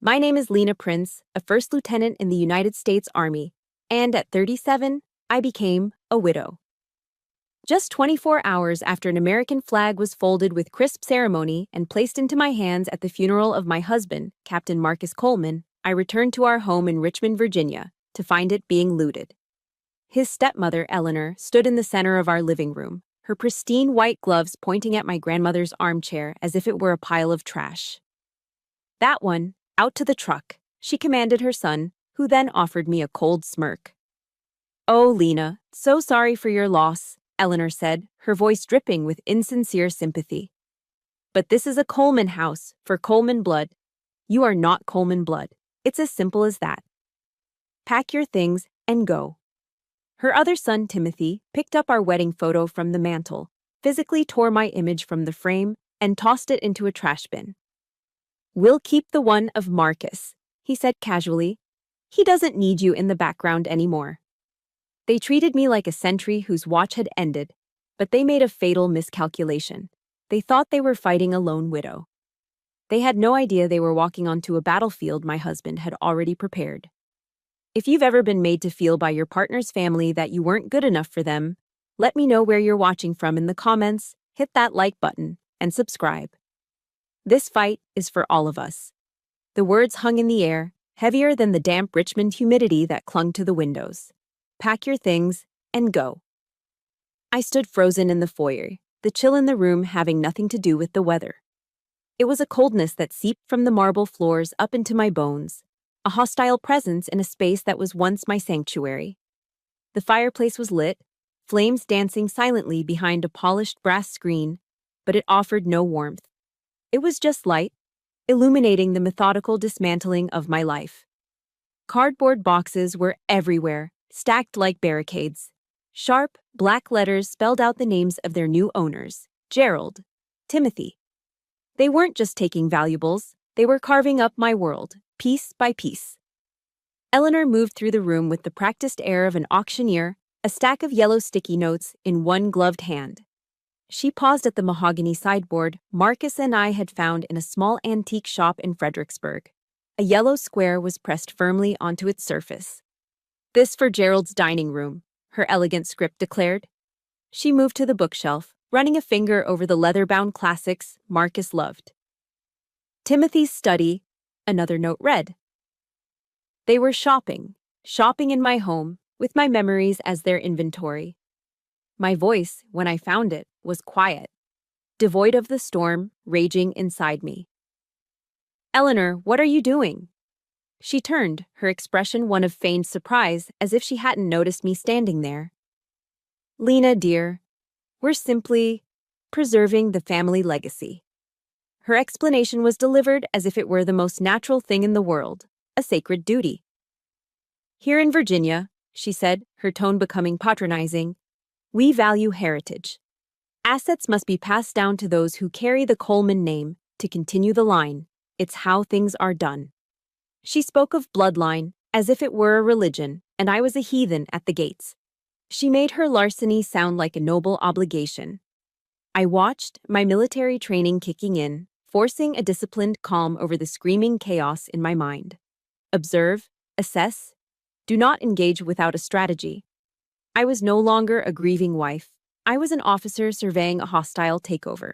My name is Lena Prince, a first lieutenant in the United States Army, and at 37, I became a widow. Just 24 hours after an American flag was folded with crisp ceremony and placed into my hands at the funeral of my husband, Captain Marcus Coleman, I returned to our home in Richmond, Virginia, to find it being looted. His stepmother, Eleanor, stood in the center of our living room, her pristine white gloves pointing at my grandmother's armchair as if it were a pile of trash. "That one, out to the truck," she commanded her son, who then offered me a cold smirk. "Oh, Lena, so sorry for your loss," Eleanor said, her voice dripping with insincere sympathy. "But this is a Coleman house, for Coleman blood. You are not Coleman blood. It's as simple as that. Pack your things and go." Her other son, Timothy, picked up our wedding photo from the mantel, physically tore my image from the frame, and tossed it into a trash bin. "We'll keep the one of Marcus," he said casually. "He doesn't need you in the background anymore." They treated me like a sentry whose watch had ended, but they made a fatal miscalculation. They thought they were fighting a lone widow. They had no idea they were walking onto a battlefield my husband had already prepared. If you've ever been made to feel by your partner's family that you weren't good enough for them, let me know where you're watching from in the comments, hit that like button, and subscribe. This fight is for all of us. The words hung in the air, heavier than the damp Richmond humidity that clung to the windows. Pack your things and go. I stood frozen in the foyer, the chill in the room having nothing to do with the weather. It was a coldness that seeped from the marble floors up into my bones, a hostile presence in a space that was once my sanctuary. The fireplace was lit, flames dancing silently behind a polished brass screen, but it offered no warmth. It was just light, illuminating the methodical dismantling of my life. Cardboard boxes were everywhere, stacked like barricades. Sharp, black letters spelled out the names of their new owners, Gerald, Timothy. They weren't just taking valuables, they were carving up my world, piece by piece. Eleanor moved through the room with the practiced air of an auctioneer, a stack of yellow sticky notes in one gloved hand. She paused at the mahogany sideboard Marcus and I had found in a small antique shop in Fredericksburg. A yellow square was pressed firmly onto its surface. "This for Gerald's dining room," her elegant script declared. She moved to the bookshelf, running a finger over the leather-bound classics Marcus loved. "Timothy's study," another note read. They were shopping in my home, with my memories as their inventory. My voice, when I found it, was quiet, devoid of the storm raging inside me. "Eleanor, what are you doing?" She turned, her expression one of feigned surprise, as if she hadn't noticed me standing there. "Lena, dear, we're simply preserving the family legacy." Her explanation was delivered as if it were the most natural thing in the world, a sacred duty. "Here in Virginia," she said, her tone becoming patronizing, "we value heritage. Assets must be passed down to those who carry the Coleman name to continue the line. It's how things are done." She spoke of bloodline as if it were a religion, and I was a heathen at the gates. She made her larceny sound like a noble obligation. I watched, my military training kicking in, forcing a disciplined calm over the screaming chaos in my mind. Observe, assess, do not engage without a strategy. I was no longer a grieving wife. I was an officer surveying a hostile takeover.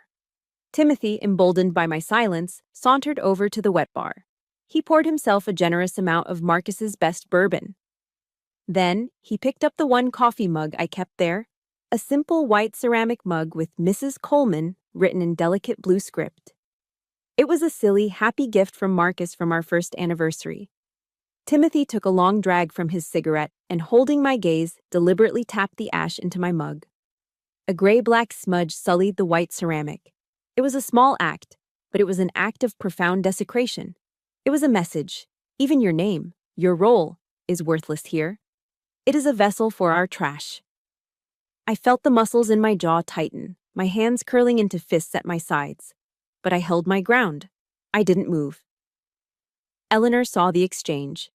Timothy, emboldened by my silence, sauntered over to the wet bar. He poured himself a generous amount of Marcus's best bourbon. Then, he picked up the one coffee mug I kept there, a simple white ceramic mug with Mrs. Coleman written in delicate blue script. It was a silly, happy gift from Marcus from our first anniversary. Timothy took a long drag from his cigarette and, holding my gaze, deliberately tapped the ash into my mug. A gray-black smudge sullied the white ceramic. It was a small act, but it was an act of profound desecration. It was a message. Even your name, your role, is worthless here. It is a vessel for our trash. I felt the muscles in my jaw tighten, my hands curling into fists at my sides. But I held my ground. I didn't move. Eleanor saw the exchange.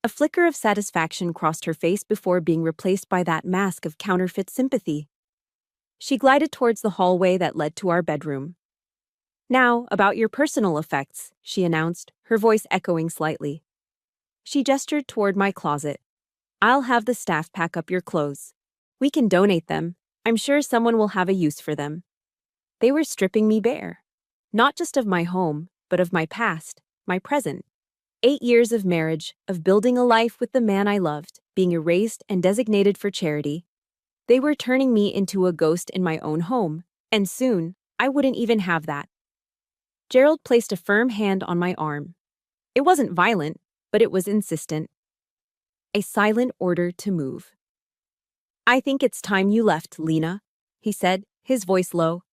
A flicker of satisfaction crossed her face before being replaced by that mask of counterfeit sympathy. She glided towards the hallway that led to our bedroom. Now, about your personal effects, she announced, her voice echoing slightly. She gestured toward my closet. I'll have the staff pack up your clothes. We can donate them. I'm sure someone will have a use for them. They were stripping me bare. Not just of my home, but of my past, my present. 8 years of marriage, of building a life with the man I loved, being erased and designated for charity. They were turning me into a ghost in my own home, and soon, I wouldn't even have that. Gerald placed a firm hand on my arm. It wasn't violent, but it was insistent. A silent order to move. I think it's time you left, Lena, he said, his voice low.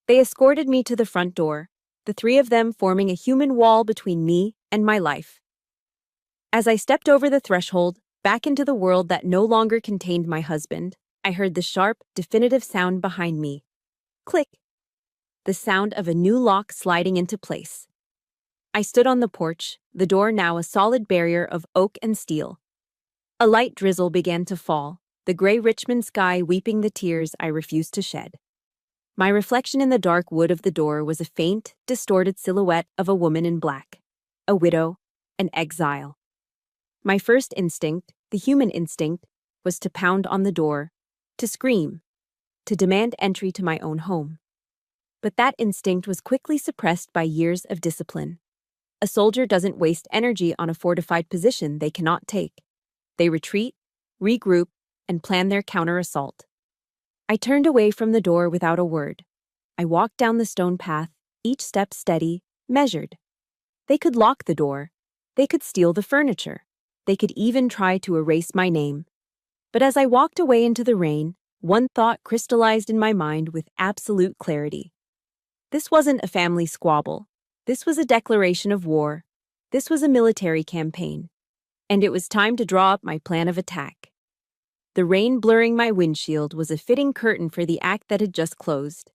They escorted me to the front door, the three of them forming a human wall between me and my life. As I stepped over the threshold, back into the world that no longer contained my husband, I heard the sharp, definitive sound behind me. Click. The sound of a new lock sliding into place. I stood on the porch, the door now a solid barrier of oak and steel. A light drizzle began to fall, the gray Richmond sky weeping the tears I refused to shed. My reflection in the dark wood of the door was a faint, distorted silhouette of a woman in black. A widow, an exile. My first instinct, the human instinct, was to pound on the door, to scream, to demand entry to my own home. But that instinct was quickly suppressed by years of discipline. A soldier doesn't waste energy on a fortified position they cannot take. They retreat, regroup, and plan their counter-assault. I turned away from the door without a word. I walked down the stone path, each step steady, measured. They could lock the door. They could steal the furniture. They could even try to erase my name. But as I walked away into the rain, one thought crystallized in my mind with absolute clarity. This wasn't a family squabble. This was a declaration of war. This was a military campaign. And it was time to draw up my plan of attack. The rain blurring my windshield was a fitting curtain for the act that had just closed.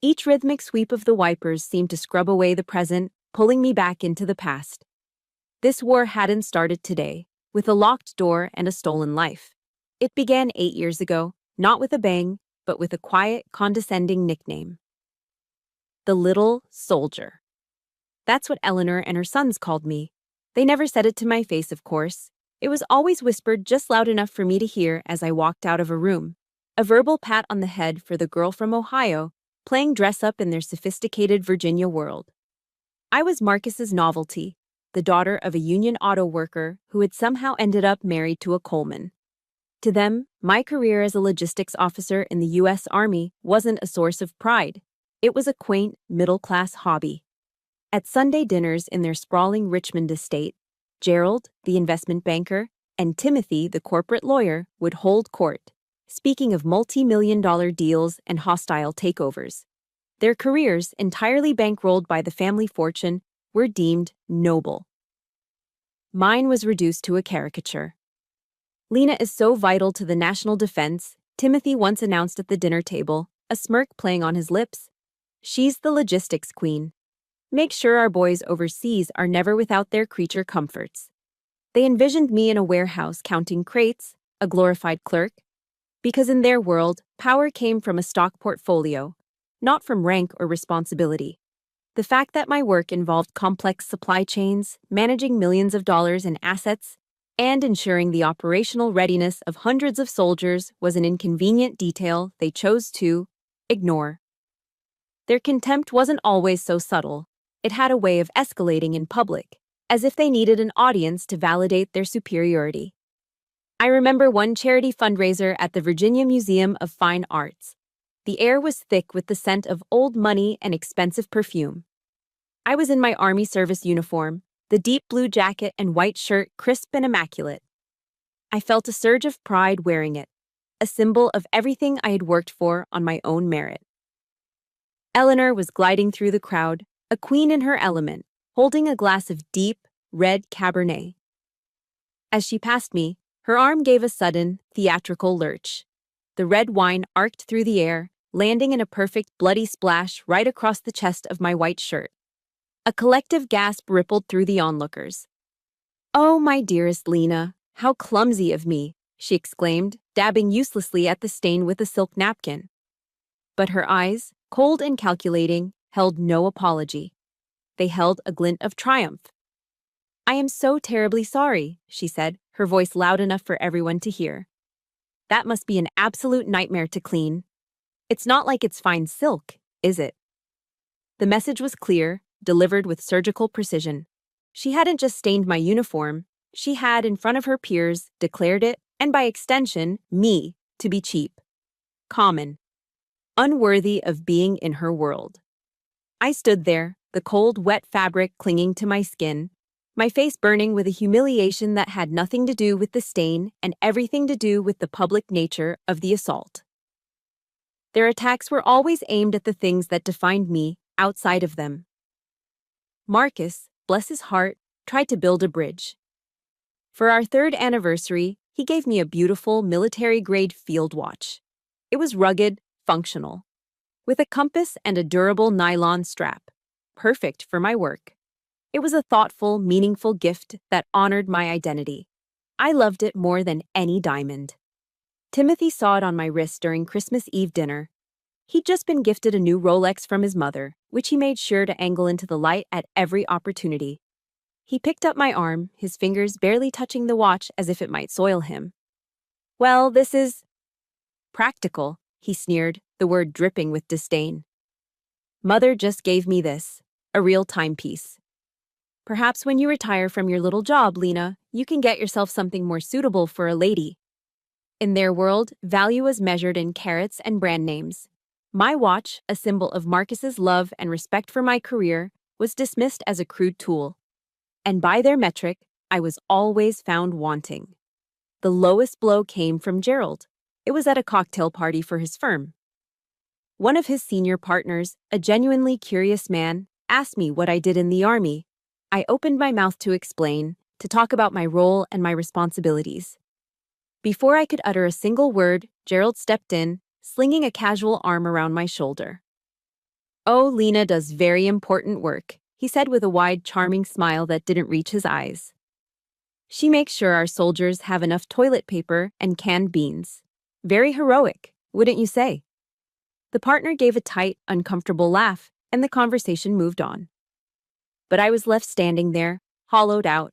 Each rhythmic sweep of the wipers seemed to scrub away the present, pulling me back into the past. This war hadn't started today, with a locked door and a stolen life. It began 8 years ago, not with a bang, but with a quiet, condescending nickname. The Little Soldier. That's what Eleanor and her sons called me. They never said it to my face, of course. It was always whispered just loud enough for me to hear as I walked out of a room. A verbal pat on the head for the girl from Ohio, playing dress-up in their sophisticated Virginia world. I was Marcus's novelty, the daughter of a union auto worker who had somehow ended up married to a Coleman. To them, my career as a logistics officer in the U.S. Army wasn't a source of pride. It was a quaint, middle-class hobby. At Sunday dinners in their sprawling Richmond estate, Gerald, the investment banker, and Timothy, the corporate lawyer, would hold court, speaking of multi-million-dollar deals and hostile takeovers. Their careers, entirely bankrolled by the family fortune, were deemed noble. Mine was reduced to a caricature. Lena is so vital to the national defense, Timothy once announced at the dinner table, a smirk playing on his lips. She's the logistics queen. Make sure our boys overseas are never without their creature comforts. They envisioned me in a warehouse counting crates, a glorified clerk, because in their world, power came from a stock portfolio, not from rank or responsibility. The fact that my work involved complex supply chains, managing millions of dollars in assets, and ensuring the operational readiness of hundreds of soldiers was an inconvenient detail they chose to ignore. Their contempt wasn't always so subtle. It had a way of escalating in public, as if they needed an audience to validate their superiority. I remember one charity fundraiser at the Virginia Museum of Fine Arts. The air was thick with the scent of old money and expensive perfume. I was in my Army service uniform, the deep blue jacket and white shirt crisp and immaculate. I felt a surge of pride wearing it, a symbol of everything I had worked for on my own merit. Eleanor was gliding through the crowd, a queen in her element, holding a glass of deep, red Cabernet. As she passed me, her arm gave a sudden, theatrical lurch. The red wine arced through the air, landing in a perfect bloody splash right across the chest of my white shirt. A collective gasp rippled through the onlookers. "Oh, my dearest Lena, how clumsy of me," she exclaimed, dabbing uselessly at the stain with a silk napkin. But her eyes, cold and calculating, held no apology. They held a glint of triumph. "I am so terribly sorry," she said, her voice loud enough for everyone to hear. "That must be an absolute nightmare to clean. It's not like it's fine silk, is it?" The message was clear, delivered with surgical precision. She hadn't just stained my uniform, she had, in front of her peers, declared it, and by extension, me, to be cheap, common, unworthy of being in her world. I stood there, the cold, wet fabric clinging to my skin, my face burning with a humiliation that had nothing to do with the stain and everything to do with the public nature of the assault. Their attacks were always aimed at the things that defined me, outside of them. Marcus, bless his heart, tried to build a bridge. For our 3rd anniversary, he gave me a beautiful military-grade field watch. It was rugged, functional, with a compass and a durable nylon strap, perfect for my work. It was a thoughtful, meaningful gift that honored my identity. I loved it more than any diamond. Timothy saw it on my wrist during Christmas Eve dinner. He'd just been gifted a new Rolex from his mother, which he made sure to angle into the light at every opportunity. He picked up my arm, his fingers barely touching the watch as if it might soil him. "Well, this is practical," he sneered, the word dripping with disdain. "Mother just gave me this, a real timepiece. Perhaps when you retire from your little job, Lena, you can get yourself something more suitable for a lady." In their world, value was measured in carats and brand names. My watch, a symbol of Marcus's love and respect for my career, was dismissed as a crude tool. And by their metric, I was always found wanting. The lowest blow came from Gerald. It was at a cocktail party for his firm. One of his senior partners, a genuinely curious man, asked me what I did in the army. I opened my mouth to explain, to talk about my role and my responsibilities. Before I could utter a single word, Gerald stepped in, slinging a casual arm around my shoulder. "Oh, Lena does very important work," he said with a wide, charming smile that didn't reach his eyes. "She makes sure our soldiers have enough toilet paper and canned beans. Very heroic, wouldn't you say?" The partner gave a tight, uncomfortable laugh, and the conversation moved on. But I was left standing there, hollowed out.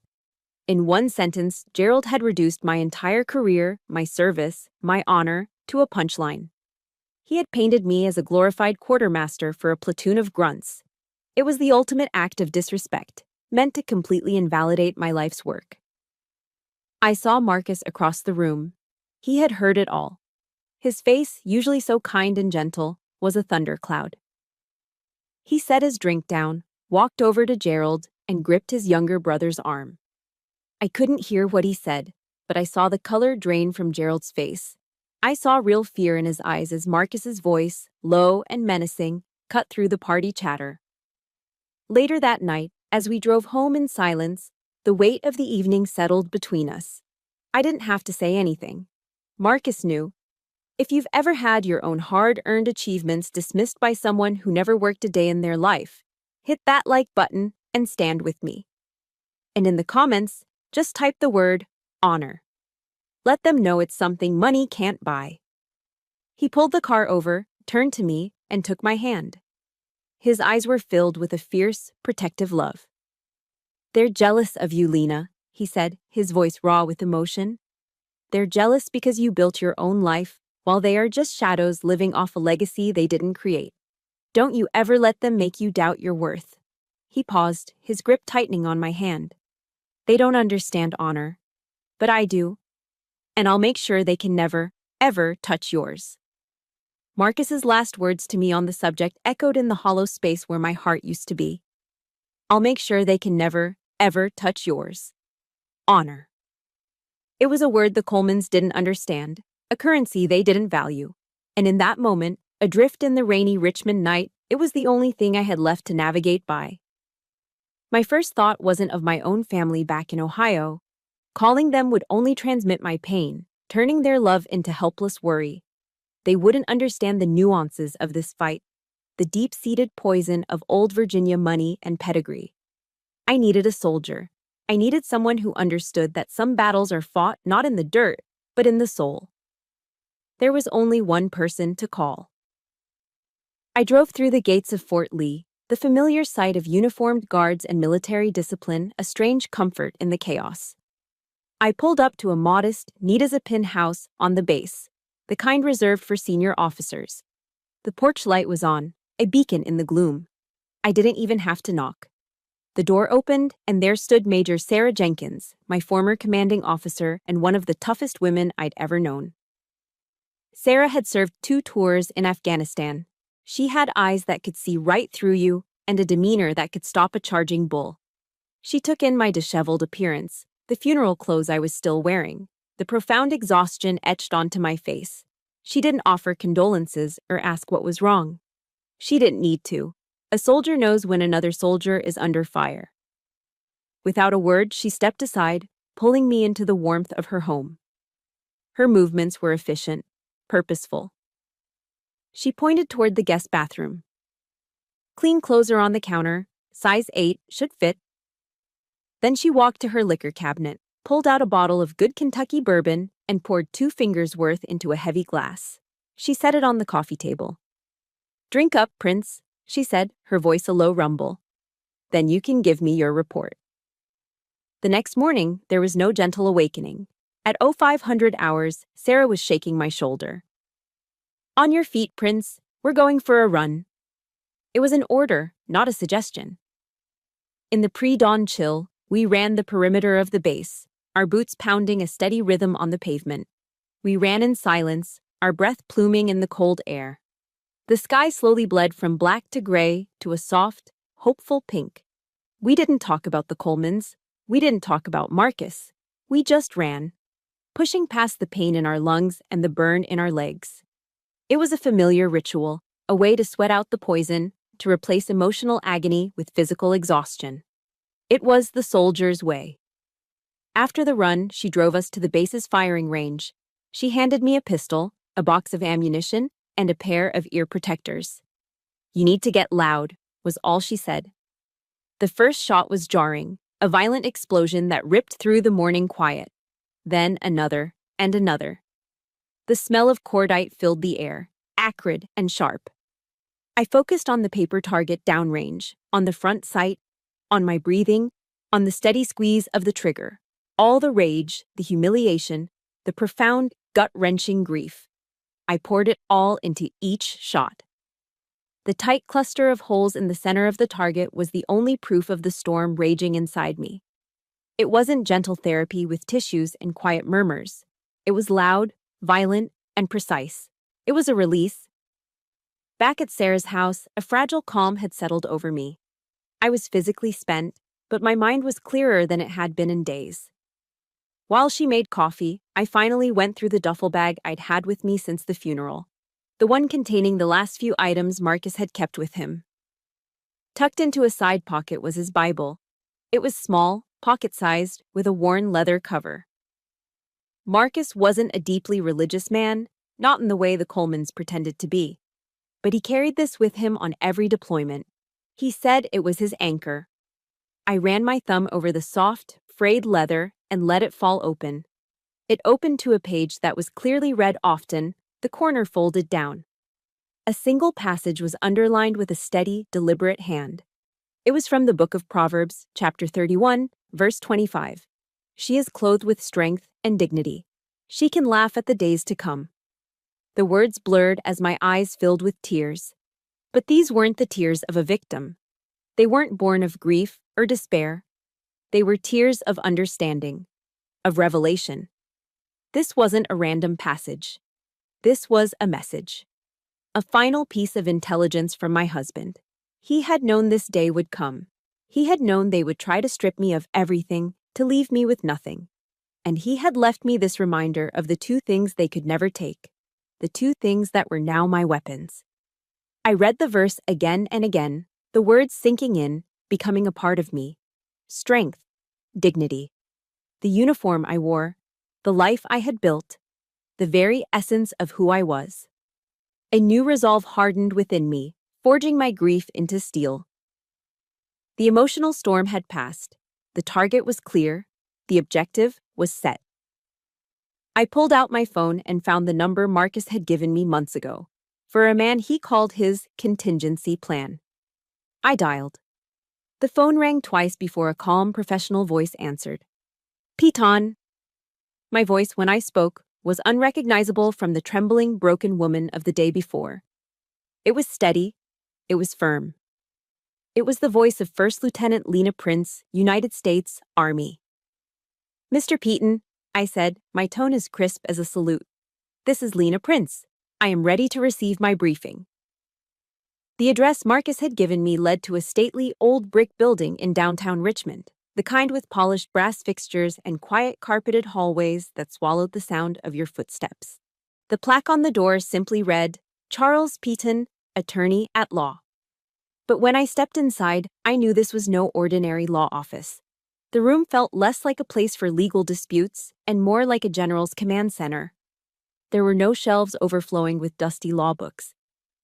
In one sentence, Gerald had reduced my entire career, my service, my honor, to a punchline. He had painted me as a glorified quartermaster for a platoon of grunts. It was the ultimate act of disrespect, meant to completely invalidate my life's work. I saw Marcus across the room. He had heard it all. His face, usually so kind and gentle, was a thundercloud. He set his drink down, walked over to Gerald, and gripped his younger brother's arm. I couldn't hear what he said, but I saw the color drain from Gerald's face. I saw real fear in his eyes as Marcus's voice, low and menacing, cut through the party chatter. Later that night, as we drove home in silence, the weight of the evening settled between us. I didn't have to say anything. Marcus knew. If you've ever had your own hard-earned achievements dismissed by someone who never worked a day in their life, hit that like button and stand with me. And in the comments, just type the word honor. Let them know it's something money can't buy. He pulled the car over, turned to me, and took my hand. His eyes were filled with a fierce, protective love. "They're jealous of you, Lena," he said, his voice raw with emotion. "They're jealous because you built your own life, while they are just shadows living off a legacy they didn't create. Don't you ever let them make you doubt your worth." He paused, his grip tightening on my hand. "They don't understand honor, but I do. And I'll make sure they can never, ever touch yours." Marcus's last words to me on the subject echoed in the hollow space where my heart used to be. "I'll make sure they can never, ever touch yours. Honor." It was a word the Colemans didn't understand, a currency they didn't value. And in that moment, adrift in the rainy Richmond night, it was the only thing I had left to navigate by. My first thought wasn't of my own family back in Ohio. Calling them would only transmit my pain, turning their love into helpless worry. They wouldn't understand the nuances of this fight, the deep-seated poison of old Virginia money and pedigree. I needed a soldier. I needed someone who understood that some battles are fought not in the dirt, but in the soul. There was only one person to call. I drove through the gates of Fort Lee, the familiar sight of uniformed guards and military discipline, a strange comfort in the chaos. I pulled up to a modest, neat-as-a-pin house on the base, the kind reserved for senior officers. The porch light was on, a beacon in the gloom. I didn't even have to knock. The door opened, and there stood Major Sarah Jenkins, my former commanding officer and one of the toughest women I'd ever known. Sarah had served 2 tours in Afghanistan. She had eyes that could see right through you and a demeanor that could stop a charging bull. She took in my disheveled appearance, the funeral clothes I was still wearing, the profound exhaustion etched onto my face. She didn't offer condolences or ask what was wrong. She didn't need to. A soldier knows when another soldier is under fire. Without a word, she stepped aside, pulling me into the warmth of her home. Her movements were efficient, purposeful. She pointed toward the guest bathroom. Clean clothes are on the counter, size 8, should fit. Then she walked to her liquor cabinet, pulled out a bottle of good Kentucky bourbon, and poured 2 fingers' worth into a heavy glass. She set it on the coffee table. "Drink up, Prince," she said, her voice a low rumble. "Then you can give me your report." The next morning, there was no gentle awakening. At 0500 hours, Sarah was shaking my shoulder. "On your feet, Prince. We're going for a run." It was an order, not a suggestion. In the pre-dawn chill, we ran the perimeter of the base, our boots pounding a steady rhythm on the pavement. We ran in silence, our breath pluming in the cold air. The sky slowly bled from black to gray to a soft, hopeful pink. We didn't talk about the Colemans. We didn't talk about Marcus. We just ran, pushing past the pain in our lungs and the burn in our legs. It was a familiar ritual, a way to sweat out the poison, to replace emotional agony with physical exhaustion. It was the soldier's way. After the run, she drove us to the base's firing range. She handed me a pistol, a box of ammunition, and a pair of ear protectors. "You need to get loud," was all she said. The first shot was jarring, a violent explosion that ripped through the morning quiet. Then another, and another. The smell of cordite filled the air, acrid and sharp. I focused on the paper target downrange, on the front sight, on my breathing, on the steady squeeze of the trigger. All the rage, the humiliation, the profound, gut-wrenching grief. I poured it all into each shot. The tight cluster of holes in the center of the target was the only proof of the storm raging inside me. It wasn't gentle therapy with tissues and quiet murmurs. It was loud, violent, and precise. It was a release. Back at Sarah's house, a fragile calm had settled over me. I was physically spent, but my mind was clearer than it had been in days. While she made coffee, I finally went through the duffel bag I'd had with me since the funeral, the one containing the last few items Marcus had kept with him. Tucked into a side pocket was his Bible. It was small, pocket-sized, with a worn leather cover. Marcus wasn't a deeply religious man, not in the way the Colemans pretended to be. But he carried this with him on every deployment. He said it was his anchor. I ran my thumb over the soft, frayed leather and let it fall open. It opened to a page that was clearly read often, the corner folded down. A single passage was underlined with a steady, deliberate hand. It was from the book of Proverbs, chapter 31, verse 25. "She is clothed with strength and dignity. She can laugh at the days to come." The words blurred as my eyes filled with tears. But these weren't the tears of a victim. They weren't born of grief or despair. They were tears of understanding, of revelation. This wasn't a random passage. This was a message. A final piece of intelligence from my husband. He had known this day would come. He had known they would try to strip me of everything, to leave me with nothing. And he had left me this reminder of the 2 things they could never take, the 2 things that were now my weapons. I read the verse again and again, the words sinking in, becoming a part of me. Strength, dignity. The uniform I wore, the life I had built, the very essence of who I was. A new resolve hardened within me, forging my grief into steel. The emotional storm had passed. The target was clear. The objective was set. I pulled out my phone and found the number Marcus had given me months ago. for a man he called his contingency plan. I dialed. The phone rang twice before a calm, professional voice answered. Piton. My voice, when I spoke, was unrecognizable from the trembling, broken woman of the day before. It was steady. It was firm. It was the voice of First Lieutenant Lena Prince, United States Army. Mr. Peaton, I said, my tone as crisp as a salute. This is Lena Prince. I am ready to receive my briefing. The address Marcus had given me led to a stately old brick building in downtown Richmond, the kind with polished brass fixtures and quiet carpeted hallways that swallowed the sound of your footsteps. The plaque on the door simply read, Charles Peaton, Attorney at Law. But when I stepped inside, I knew this was no ordinary law office. The room felt less like a place for legal disputes and more like a general's command center. There were no shelves overflowing with dusty law books.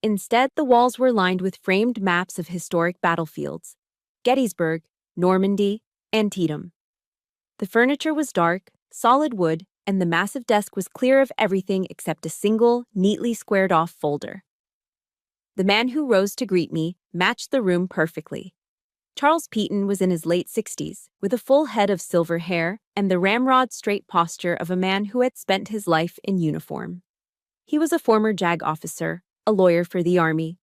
Instead, the walls were lined with framed maps of historic battlefields: Gettysburg, Normandy, Antietam. The furniture was dark, solid wood, and the massive desk was clear of everything except a single, neatly squared-off folder. The man who rose to greet me matched the room perfectly. Charles Peaton was in his late 60s, with a full head of silver hair and the ramrod straight posture of a man who had spent his life in uniform. He was a former JAG officer, a lawyer for the Army,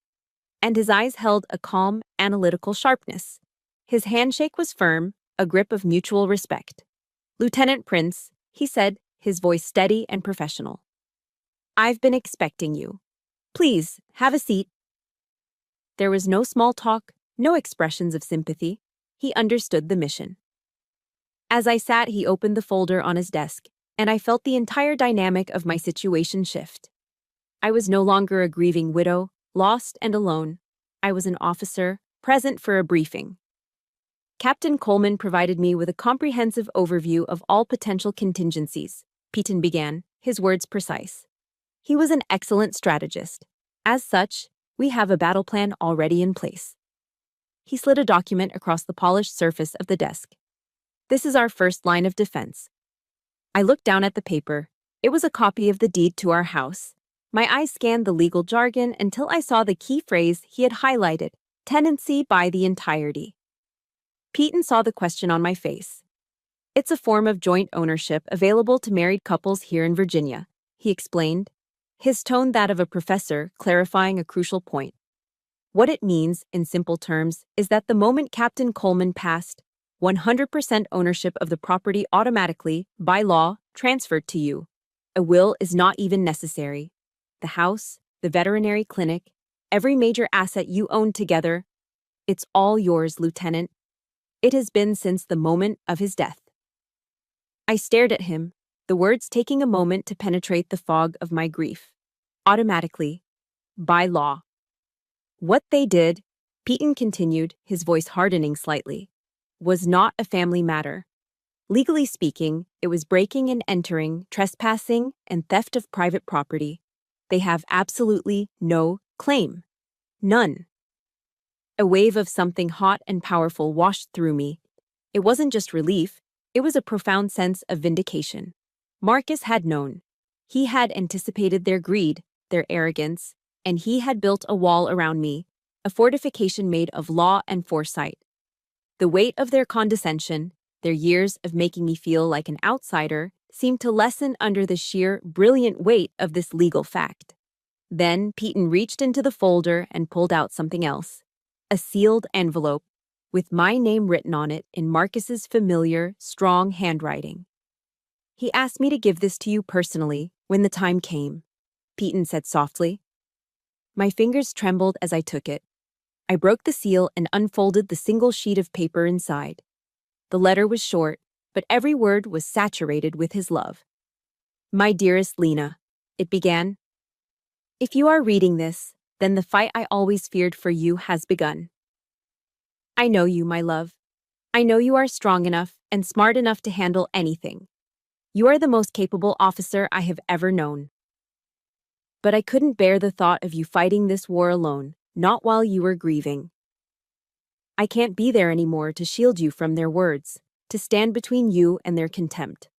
and his eyes held a calm, analytical sharpness. His handshake was firm, a grip of mutual respect. Lieutenant Prince, he said, his voice steady and professional. I've been expecting you. Please, have a seat. There was no small talk, no expressions of sympathy. He understood the mission. As I sat, he opened the folder on his desk, and I felt the entire dynamic of my situation shift. I was no longer a grieving widow, lost and alone. I was an officer, present for a briefing. Captain Coleman provided me with a comprehensive overview of all potential contingencies, Peaton began, his words precise. He was an excellent strategist. As such, we have a battle plan already in place. He slid a document across the polished surface of the desk. This is our first line of defense. I looked down at the paper. It was a copy of the deed to our house. My eyes scanned the legal jargon until I saw the key phrase he had highlighted, tenancy by the entirety. Peaton saw the question on my face. It's a form of joint ownership available to married couples here in Virginia, he explained, his tone that of a professor clarifying a crucial point. What it means, in simple terms, is that the moment Captain Coleman passed, 100% ownership of the property automatically, by law, transferred to you. A will is not even necessary. The house, the veterinary clinic, every major asset you own together, it's all yours, Lieutenant. It has been since the moment of his death. I stared at him, the words taking a moment to penetrate the fog of my grief. Automatically. By law. What they did, Peaton continued, his voice hardening slightly, was not a family matter. Legally speaking, it was breaking and entering, trespassing, and theft of private property. They have absolutely no claim. None. A wave of something hot and powerful washed through me. It wasn't just relief, it was a profound sense of vindication. Marcus had known. He had anticipated their greed, their arrogance, and he had built a wall around me, a fortification made of law and foresight. The weight of their condescension, their years of making me feel like an outsider, seemed to lessen under the sheer, brilliant weight of this legal fact. Then Peaton reached into the folder and pulled out something else. A sealed envelope, with my name written on it in Marcus's familiar, strong handwriting. He asked me to give this to you personally when the time came, Peaton said softly. My fingers trembled as I took it. I broke the seal and unfolded the single sheet of paper inside. The letter was short, but every word was saturated with his love. My dearest Lena, it began. If you are reading this, then the fight I always feared for you has begun. I know you, my love. I know you are strong enough and smart enough to handle anything. You are the most capable officer I have ever known. But I couldn't bear the thought of you fighting this war alone, not while you were grieving. I can't be there anymore to shield you from their words, to stand between you and their contempt.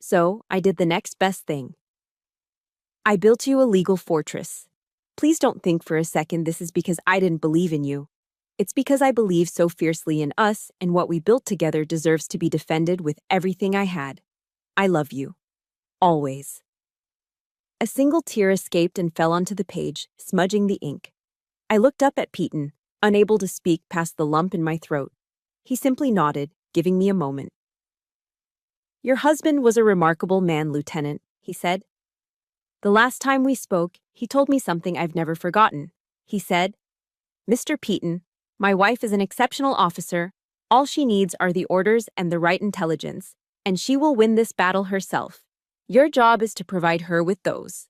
So I did the next best thing. I built you a legal fortress. Please don't think for a second this is because I didn't believe in you. It's because I believe so fiercely in us, and what we built together deserves to be defended with everything I had. I love you. Always." A single tear escaped and fell onto the page, smudging the ink. I looked up at Peyton, unable to speak past the lump in my throat. He simply nodded, giving me a moment. "Your husband was a remarkable man, Lieutenant," he said. "The last time we spoke, he told me something I've never forgotten. He said, 'Mr. Peyton, my wife is an exceptional officer. All she needs are the orders and the right intelligence, and she will win this battle herself. Your job is to provide her with those.'"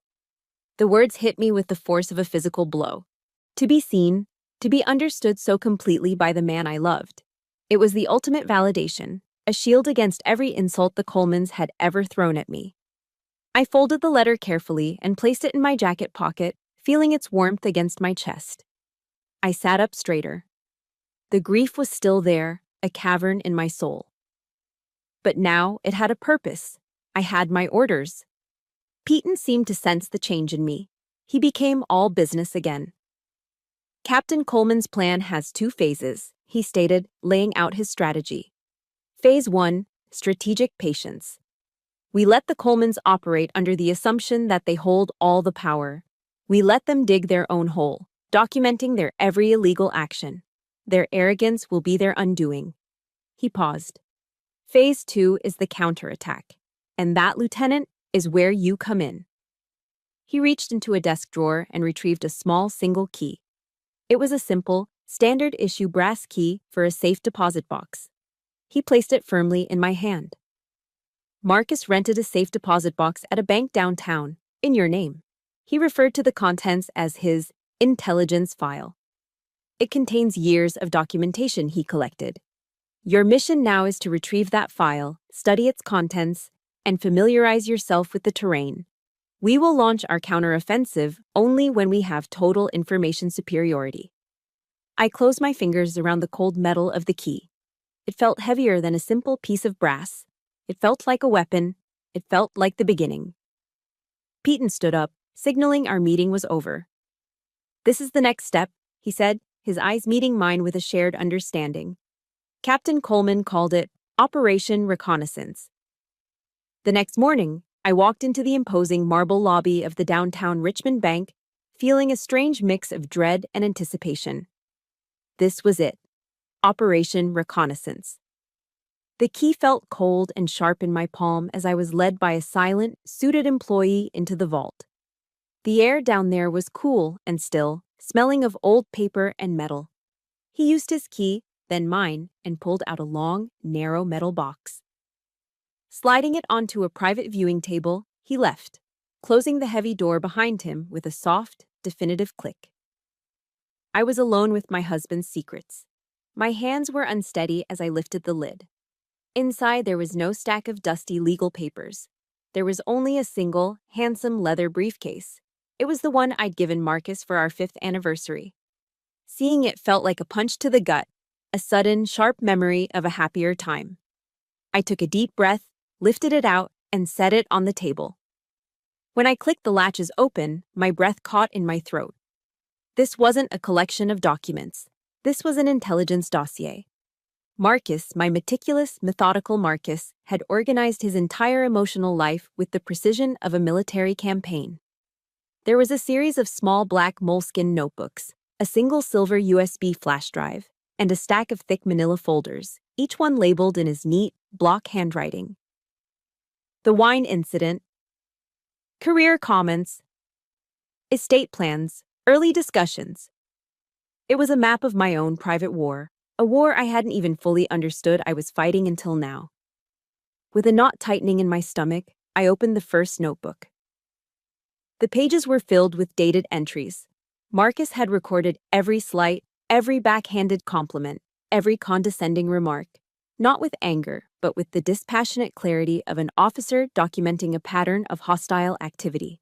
The words hit me with the force of a physical blow. To be seen, to be understood so completely by the man I loved. It was the ultimate validation, a shield against every insult the Colemans had ever thrown at me. I folded the letter carefully and placed it in my jacket pocket, feeling its warmth against my chest. I sat up straighter. The grief was still there, a cavern in my soul. But now it had a purpose. I had my orders. Peyton seemed to sense the change in me. He became all business again. "Captain Coleman's plan has 2 phases," he stated, laying out his strategy. Phase 1, strategic patience. We let the Colemans operate under the assumption that they hold all the power. We let them dig their own hole, documenting their every illegal action. Their arrogance will be their undoing. He paused. Phase 2 is the counterattack. And that, Lieutenant, is where you come in. He reached into a desk drawer and retrieved a small single key. It was a simple, standard-issue brass key for a safe deposit box. He placed it firmly in my hand. "Marcus rented a safe deposit box at a bank downtown, in your name." He referred to the contents as his intelligence file. "It contains years of documentation he collected. Your mission now is to retrieve that file, study its contents, and familiarize yourself with the terrain. We will launch our counteroffensive only when we have total information superiority." I closed my fingers around the cold metal of the key. It felt heavier than a simple piece of brass. It felt like a weapon. It felt like the beginning. Peyton stood up, signaling our meeting was over. "This is the next step," he said, his eyes meeting mine with a shared understanding. Captain Coleman called it Operation Reconnaissance. The next morning, I walked into the imposing marble lobby of the downtown Richmond Bank, feeling a strange mix of dread and anticipation. This was it. Operation Reconnaissance. The key felt cold and sharp in my palm as I was led by a silent, suited employee into the vault. The air down there was cool and still, smelling of old paper and metal. He used his key, then mine, and pulled out a long, narrow metal box. Sliding it onto a private viewing table, he left, closing the heavy door behind him with a soft, definitive click. I was alone with my husband's secrets. My hands were unsteady as I lifted the lid. Inside, there was no stack of dusty legal papers. There was only a single, handsome leather briefcase. It was the one I'd given Marcus for our 5th anniversary. Seeing it felt like a punch to the gut, a sudden, sharp memory of a happier time. I took a deep breath, lifted it out, and set it on the table. When I clicked the latches open, my breath caught in my throat. This wasn't a collection of documents. This was an intelligence dossier. Marcus, my meticulous, methodical Marcus, had organized his entire emotional life with the precision of a military campaign. There was a series of small black moleskin notebooks, a single silver USB flash drive, and a stack of thick manila folders, each one labeled in his neat, block handwriting. The wine incident, career comments, estate plans, early discussions. It was a map of my own private war, a war I hadn't even fully understood I was fighting until now. With a knot tightening in my stomach, I opened the first notebook. The pages were filled with dated entries. Marcus had recorded every slight, every backhanded compliment, every condescending remark, not with anger, but with the dispassionate clarity of an officer documenting a pattern of hostile activity.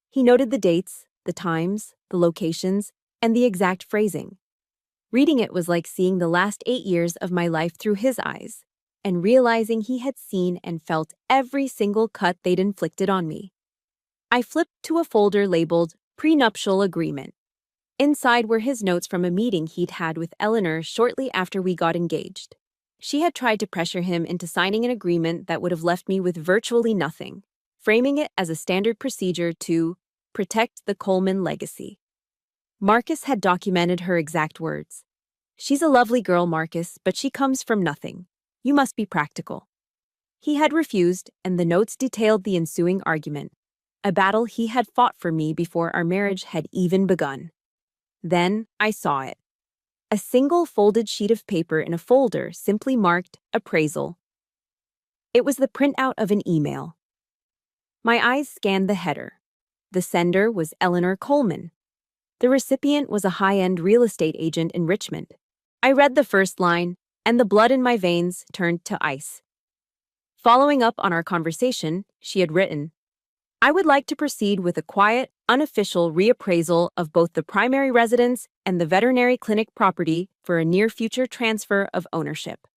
He noted the dates, the times, the locations, and the exact phrasing. Reading it was like seeing the last 8 years of my life through his eyes, and realizing he had seen and felt every single cut they'd inflicted on me. I flipped to a folder labeled Prenuptial agreement. Inside were his notes from a meeting he'd had with Eleanor shortly after we got engaged. She had tried to pressure him into signing an agreement that would have left me with virtually nothing, framing it as a standard procedure to protect the Coleman legacy. Marcus had documented her exact words. "She's a lovely girl, Marcus, but she comes from nothing. You must be practical." He had refused, and the notes detailed the ensuing argument, a battle he had fought for me before our marriage had even begun. Then I saw it. A single folded sheet of paper in a folder simply marked appraisal. It was the printout of an email. My eyes scanned the header. The sender was Eleanor Coleman. The recipient was a high-end real estate agent in Richmond. I read the first line, and the blood in my veins turned to ice. Following up on our conversation, she had written, "I would like to proceed with a quiet, unofficial reappraisal of both the primary residence and the veterinary clinic property for a near-future transfer of ownership."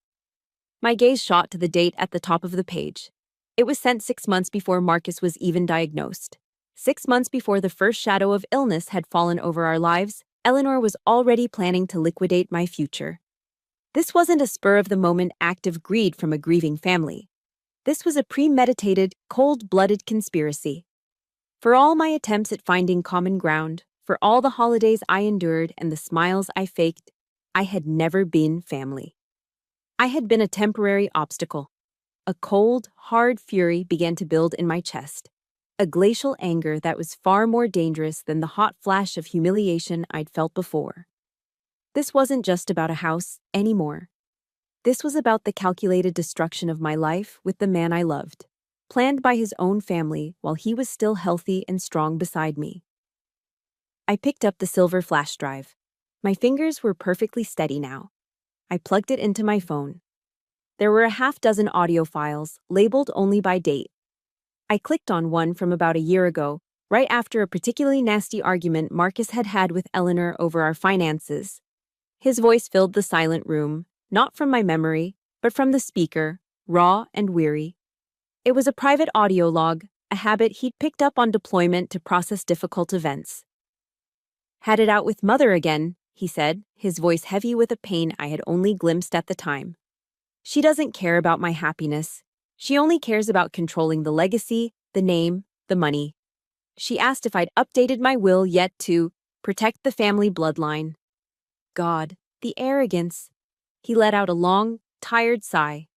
My gaze shot to the date at the top of the page. It was sent 6 months before Marcus was even diagnosed. 6 months before the first shadow of illness had fallen over our lives, Eleanor was already planning to liquidate my future. This wasn't a spur-of-the-moment act of greed from a grieving family. This was a premeditated, cold-blooded conspiracy. For all my attempts at finding common ground, for all the holidays I endured and the smiles I faked, I had never been family. I had been a temporary obstacle. A cold, hard fury began to build in my chest, a glacial anger that was far more dangerous than the hot flash of humiliation I'd felt before. This wasn't just about a house anymore. This was about the calculated destruction of my life with the man I loved, planned by his own family while he was still healthy and strong beside me. I picked up the silver flash drive. My fingers were perfectly steady now. I plugged it into my phone. There were a half-dozen audio files, labeled only by date. I clicked on one from about a year ago, right after a particularly nasty argument Marcus had had with Eleanor over our finances. His voice filled the silent room, not from my memory, but from the speaker, raw and weary. It was a private audio log, a habit he'd picked up on deployment to process difficult events. "Had it out with Mother again," he said, his voice heavy with a pain I had only glimpsed at the time. "She doesn't care about my happiness. She only cares about controlling the legacy, the name, the money. She asked if I'd updated my will yet to protect the family bloodline." God, the arrogance. He let out a long, tired sigh.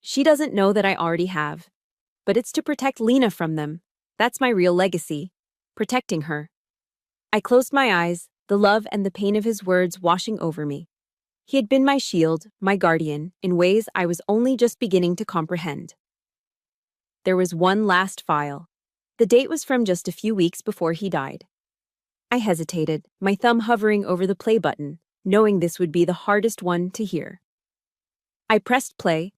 "She doesn't know that I already have. But it's to protect Lena from them. That's my real legacy. Protecting her." I closed my eyes, the love and the pain of his words washing over me. He had been my shield, my guardian, in ways I was only just beginning to comprehend. There was one last file. The date was from just a few weeks before he died. I hesitated, my thumb hovering over the play button, knowing this would be the hardest one to hear. I pressed play.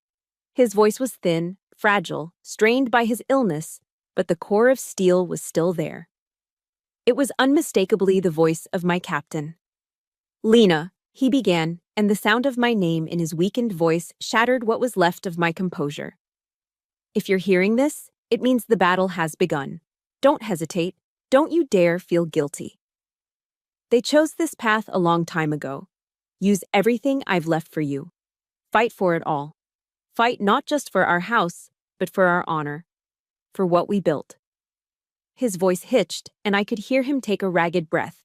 His voice was thin, fragile, strained by his illness, but the core of steel was still there. It was unmistakably the voice of my captain. "Lena," he began, and the sound of my name in his weakened voice shattered what was left of my composure. "If you're hearing this, it means the battle has begun. Don't hesitate. Don't you dare feel guilty. They chose this path a long time ago. Use everything I've left for you. Fight for it all. Fight not just for our house, but for our honor. For what we built." His voice hitched, and I could hear him take a ragged breath.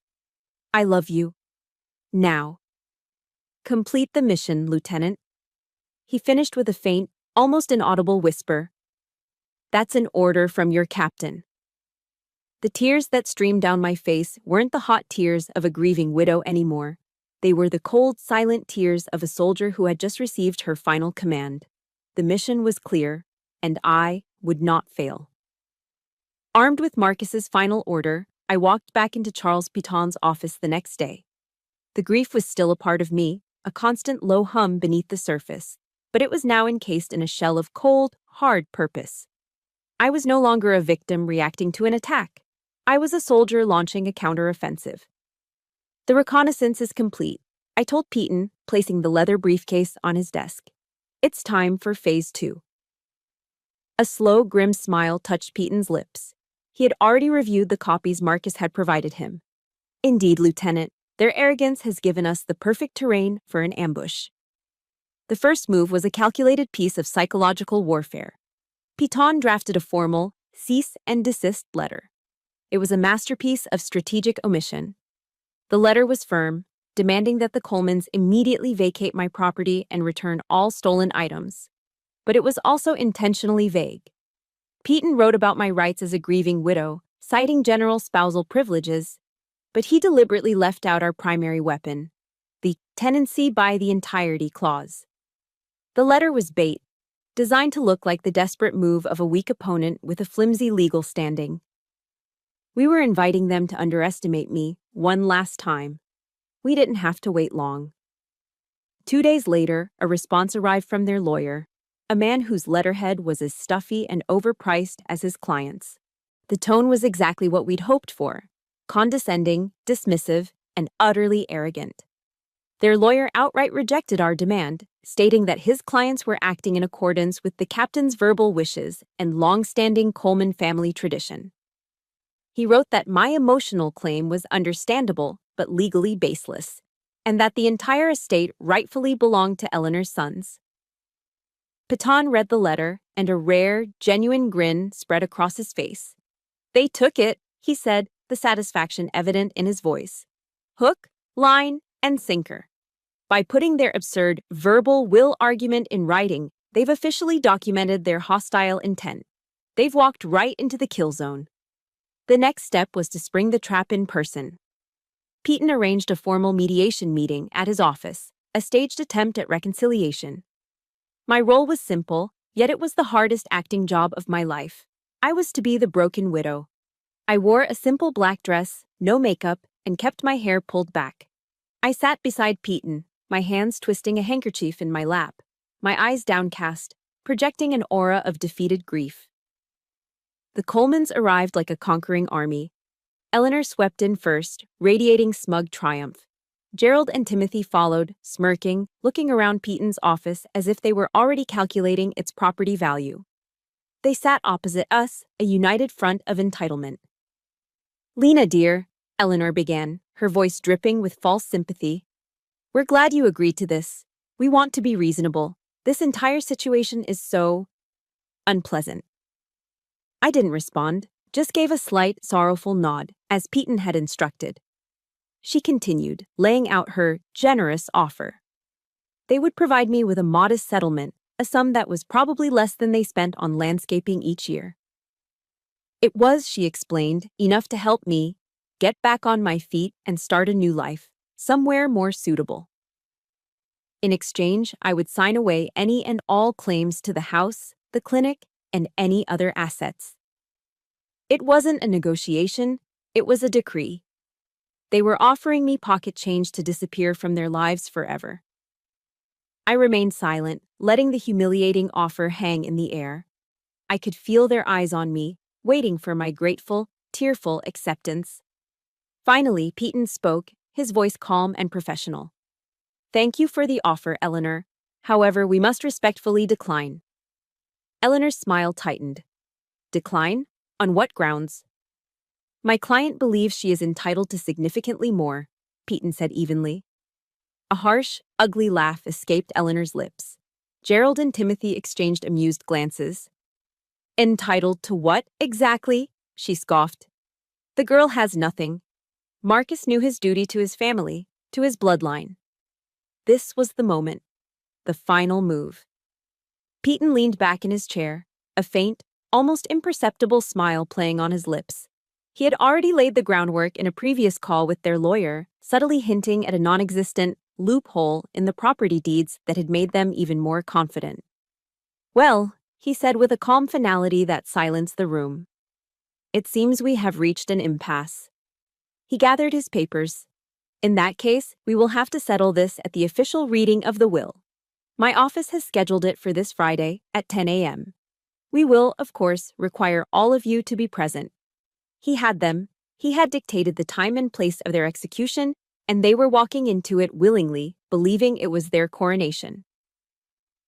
"I love you. Now. Complete the mission, Lieutenant." He finished with a faint, almost inaudible whisper. "That's an order from your captain." The tears that streamed down my face weren't the hot tears of a grieving widow anymore. They were the cold, silent tears of a soldier who had just received her final command. The mission was clear, and I would not fail. Armed with Marcus's final order, I walked back into Charles Piton's office the next day. The grief was still a part of me, a constant low hum beneath the surface, but it was now encased in a shell of cold, hard purpose. I was no longer a victim reacting to an attack. I was a soldier launching a counteroffensive. "The reconnaissance is complete," I told Piton, placing the leather briefcase on his desk. "It's time for Phase 2. A slow, grim smile touched Piton's lips. He had already reviewed the copies Marcus had provided him. Indeed, Lieutenant, their arrogance has given us the perfect terrain for an ambush. The first move was a calculated piece of psychological warfare. Piton drafted a formal, cease and desist letter. It was a masterpiece of strategic omission. The letter was firm, demanding that the Colemans immediately vacate my property and return all stolen items. But it was also intentionally vague. Piton wrote about my rights as a grieving widow, citing general spousal privileges, but he deliberately left out our primary weapon, the tenancy by the entirety clause. The letter was bait, designed to look like the desperate move of a weak opponent with a flimsy legal standing. We were inviting them to underestimate me one last time. We didn't have to wait long. 2 days later, a response arrived from their lawyer, a man whose letterhead was as stuffy and overpriced as his client's. The tone was exactly what we'd hoped for: condescending, dismissive, and utterly arrogant. Their lawyer outright rejected our demand, stating that his clients were acting in accordance with the captain's verbal wishes and long-standing Coleman family tradition. He wrote that my emotional claim was understandable but legally baseless, and that the entire estate rightfully belonged to Eleanor's sons. Piton read the letter, and a rare, genuine grin spread across his face. "They took it," he said, the satisfaction evident in his voice. "Hook, line, and sinker. By putting their absurd verbal will argument in writing, they've officially documented their hostile intent. They've walked right into the kill zone." The next step was to spring the trap in person. Piton arranged a formal mediation meeting at his office, a staged attempt at reconciliation. My role was simple, yet it was the hardest acting job of my life. I was to be the broken widow. I wore a simple black dress, no makeup, and kept my hair pulled back. I sat beside Piton, my hands twisting a handkerchief in my lap, my eyes downcast, projecting an aura of defeated grief. The Colemans arrived like a conquering army. Eleanor swept in first, radiating smug triumph. Gerald and Timothy followed, smirking, looking around Piton's office as if they were already calculating its property value. They sat opposite us, a united front of entitlement. "Lena, dear," Eleanor began, her voice dripping with false sympathy, "we're glad you agreed to this. We want to be reasonable. This entire situation is so unpleasant." I didn't respond, just gave a slight, sorrowful nod, as Piton had instructed. She continued, laying out her generous offer. They would provide me with a modest settlement, a sum that was probably less than they spent on landscaping each year. It was, she explained, enough to help me get back on my feet and start a new life, somewhere more suitable. In exchange, I would sign away any and all claims to the house, the clinic, and any other assets. It wasn't a negotiation, it was a decree. They were offering me pocket change to disappear from their lives forever. I remained silent, letting the humiliating offer hang in the air. I could feel their eyes on me, waiting for my grateful, tearful acceptance. Finally, Piton spoke, his voice calm and professional. "Thank you for the offer, Eleanor. However, we must respectfully decline." Eleanor's smile tightened. "Decline? On what grounds?" "My client believes she is entitled to significantly more," Piton said evenly. A harsh, ugly laugh escaped Eleanor's lips. Gerald and Timothy exchanged amused glances. "Entitled to what, exactly?" she scoffed. "The girl has nothing. Marcus knew his duty to his family, to his bloodline." This was the moment. The final move. Piton leaned back in his chair, a faint, almost imperceptible smile playing on his lips. He had already laid the groundwork in a previous call with their lawyer, subtly hinting at a non-existent loophole in the property deeds that had made them even more confident. "Well," he said with a calm finality that silenced the room, "it seems we have reached an impasse." He gathered his papers. "In that case, we will have to settle this at the official reading of the will. My office has scheduled it for this Friday at 10 a.m. We will, of course, require all of you to be present." He had them. He had dictated the time and place of their execution, and they were walking into it willingly, believing it was their coronation.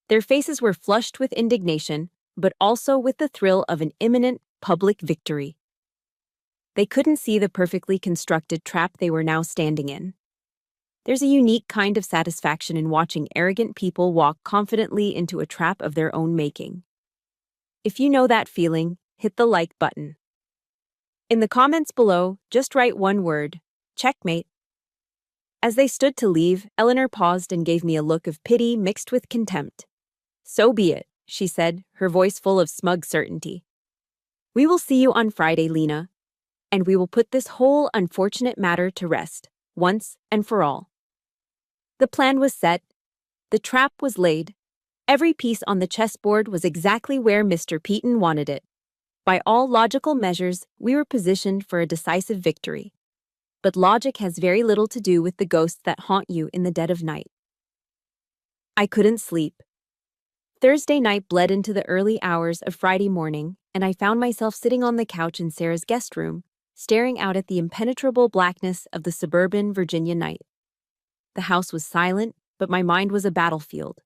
Their faces were flushed with indignation, but also with the thrill of an imminent public victory. They couldn't see the perfectly constructed trap they were now standing in. There's a unique kind of satisfaction in watching arrogant people walk confidently into a trap of their own making. If you know that feeling, hit the like button. In the comments below, just write one word: checkmate. As they stood to leave, Eleanor paused and gave me a look of pity mixed with contempt. "So be it," she said, her voice full of smug certainty. "We will see you on Friday, Lena, and we will put this whole unfortunate matter to rest, once and for all." The plan was set. The trap was laid. Every piece on the chessboard was exactly where Mr. Peaton wanted it. By all logical measures, we were positioned for a decisive victory. But logic has very little to do with the ghosts that haunt you in the dead of night. I couldn't sleep. Thursday night bled into the early hours of Friday morning, and I found myself sitting on the couch in Sarah's guest room, staring out at the impenetrable blackness of the suburban Virginia night. The house was silent, but my mind was a battlefield.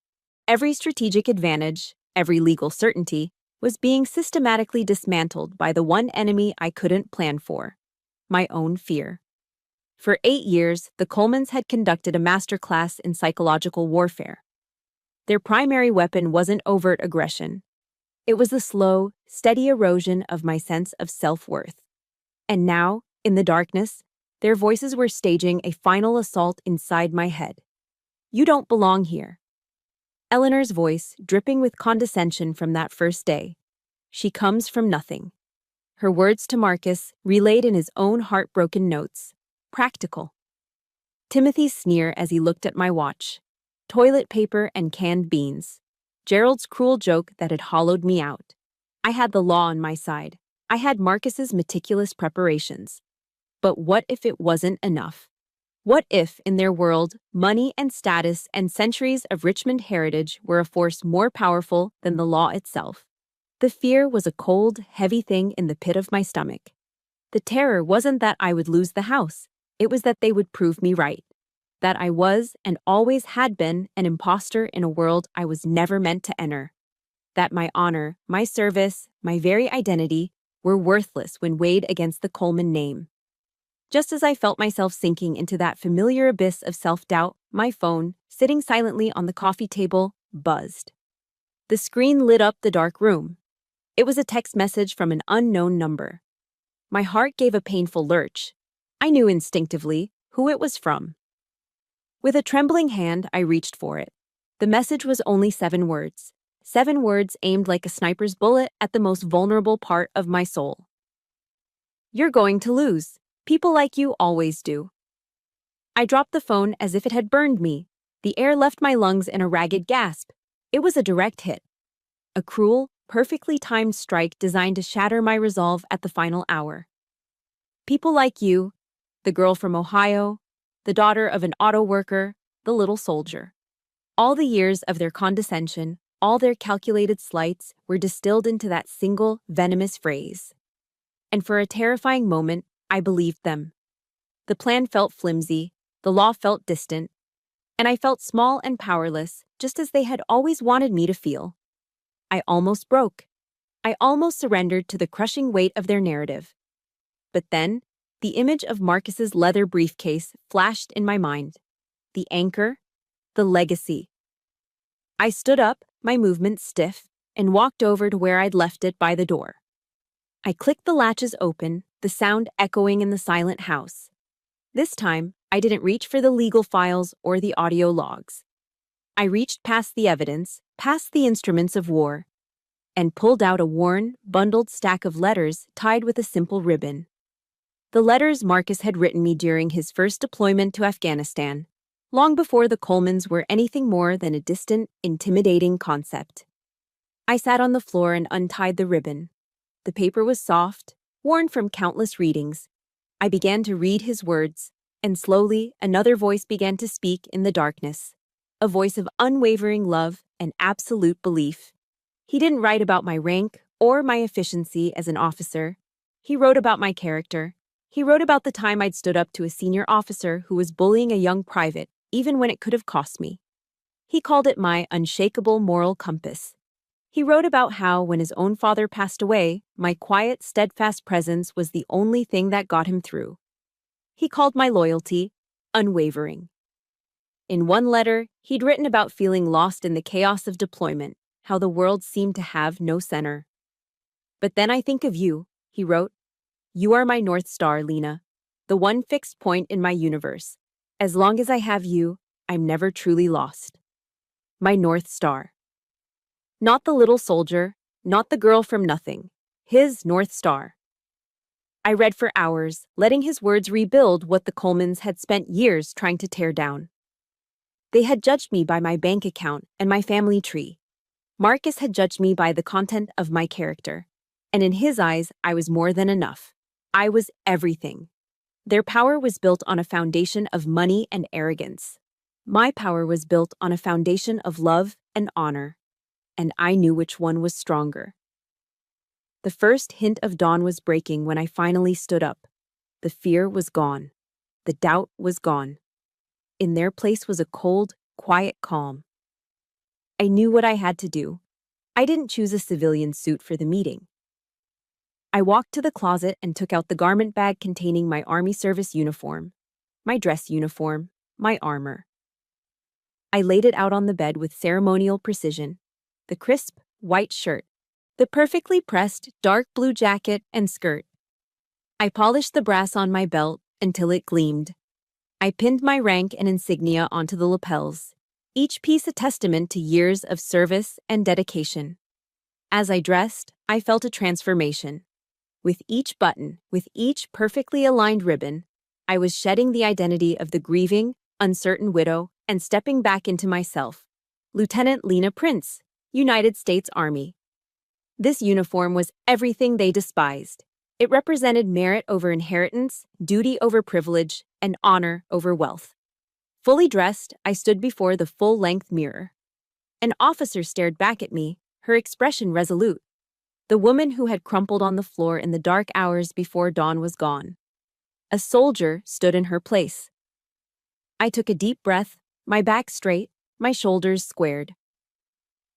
Every strategic advantage, every legal certainty, was being systematically dismantled by the one enemy I couldn't plan for: my own fear. For 8 years, the Colemans had conducted a masterclass in psychological warfare. Their primary weapon wasn't overt aggression. It was the slow, steady erosion of my sense of self-worth. And now, in the darkness, their voices were staging a final assault inside my head. "You don't belong here." Eleanor's voice, dripping with condescension from that first day. She comes from nothing. Her words to Marcus, relayed in his own heartbroken notes. Practical. Timothy's sneer as he looked at my watch. Toilet paper and canned beans. Gerald's cruel joke that had hollowed me out. I had the law on my side. I had Marcus's meticulous preparations. But what if it wasn't enough? What if, in their world, money and status and centuries of Richmond heritage were a force more powerful than the law itself? The fear was a cold, heavy thing in the pit of my stomach. The terror wasn't that I would lose the house. It was that they would prove me right. That I was, and always had been, an imposter in a world I was never meant to enter. That my honor, my service, my very identity were worthless when weighed against the Coleman name. Just as I felt myself sinking into that familiar abyss of self-doubt, my phone, sitting silently on the coffee table, buzzed. The screen lit up the dark room. It was a text message from an unknown number. My heart gave a painful lurch. I knew instinctively who it was from. With a trembling hand, I reached for it. The message was only 7 words. 7 words aimed like a sniper's bullet at the most vulnerable part of my soul. "You're going to lose. People like you always do." I dropped the phone as if it had burned me. The air left my lungs in a ragged gasp. It was a direct hit. A cruel, perfectly timed strike designed to shatter my resolve at the final hour. People like you, the girl from Ohio, the daughter of an auto worker, the little soldier. All the years of their condescension, all their calculated slights were distilled into that single, venomous phrase. And for a terrifying moment, I believed them. The plan felt flimsy, the law felt distant, and I felt small and powerless, just as they had always wanted me to feel. I almost broke. I almost surrendered to the crushing weight of their narrative. But then, the image of Marcus's leather briefcase flashed in my mind. The anchor, the legacy. I stood up, my movements stiff, and walked over to where I'd left it by the door. I clicked the latches open, the sound echoing in the silent house. This time, I didn't reach for the legal files or the audio logs. I reached past the evidence, past the instruments of war, and pulled out a worn, bundled stack of letters tied with a simple ribbon. The letters Marcus had written me during his first deployment to Afghanistan, long before the Colemans were anything more than a distant, intimidating concept. I sat on the floor and untied the ribbon. The paper was soft, worn from countless readings. I began to read his words, and slowly another voice began to speak in the darkness, a voice of unwavering love and absolute belief. He didn't write about my rank or my efficiency as an officer. He wrote about my character. He wrote about the time I'd stood up to a senior officer who was bullying a young private, even when it could have cost me. He called it my unshakable moral compass. He wrote about how, when his own father passed away, my quiet, steadfast presence was the only thing that got him through. He called my loyalty unwavering. In one letter, he'd written about feeling lost in the chaos of deployment, how the world seemed to have no center. "But then I think of you," he wrote. "You are my North Star, Lena, the one fixed point in my universe. As long as I have you, I'm never truly lost." My North Star. Not the little soldier, not the girl from nothing. His North Star. I read for hours, letting his words rebuild what the Colemans had spent years trying to tear down. They had judged me by my bank account and my family tree. Marcus had judged me by the content of my character. And in his eyes, I was more than enough. I was everything. Their power was built on a foundation of money and arrogance. My power was built on a foundation of love and honor. And I knew which one was stronger. The first hint of dawn was breaking when I finally stood up. The fear was gone. The doubt was gone. In their place was a cold, quiet calm. I knew what I had to do. I didn't choose a civilian suit for the meeting. I walked to the closet and took out the garment bag containing my Army service uniform, my dress uniform, my armor. I laid it out on the bed with ceremonial precision. The crisp, white shirt, the perfectly pressed dark blue jacket and skirt. I polished the brass on my belt until it gleamed. I pinned my rank and insignia onto the lapels, each piece a testament to years of service and dedication. As I dressed, I felt a transformation. With each button, with each perfectly aligned ribbon, I was shedding the identity of the grieving, uncertain widow and stepping back into myself. Lieutenant Lena Prince, United States Army. This uniform was everything they despised. It represented merit over inheritance, duty over privilege, and honor over wealth. Fully dressed, I stood before the full-length mirror. An officer stared back at me, her expression resolute. The woman who had crumpled on the floor in the dark hours before dawn was gone. A soldier stood in her place. I took a deep breath, my back straight, my shoulders squared.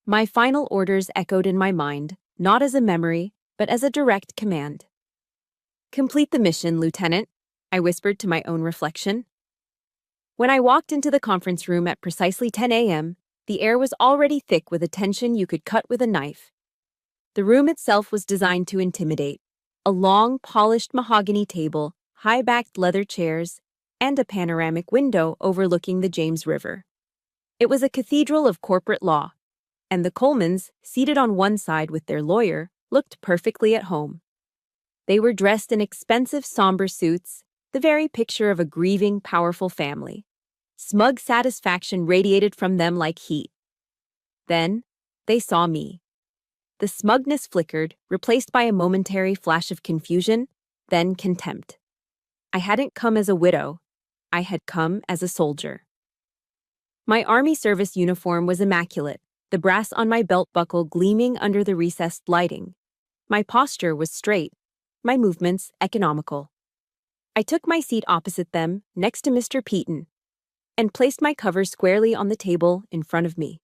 My final orders echoed in my mind, not as a memory, but as a direct command. "Complete the mission, Lieutenant," I whispered to my own reflection. When I walked into the conference room at precisely 10 a.m., the air was already thick with a tension you could cut with a knife. The room itself was designed to intimidate. A long, polished mahogany table, high-backed leather chairs, and a panoramic window overlooking the James River. It was a cathedral of corporate law, and the Colemans, seated on one side with their lawyer, looked perfectly at home. They were dressed in expensive, somber suits, the very picture of a grieving, powerful family. Smug satisfaction radiated from them like heat. Then, they saw me. The smugness flickered, replaced by a momentary flash of confusion, then contempt. I hadn't come as a widow. I had come as a soldier. My Army service uniform was immaculate, the brass on my belt buckle gleaming under the recessed lighting. My posture was straight, my movements economical. I took my seat opposite them, next to Mr. Peaton, and placed my cover squarely on the table in front of me.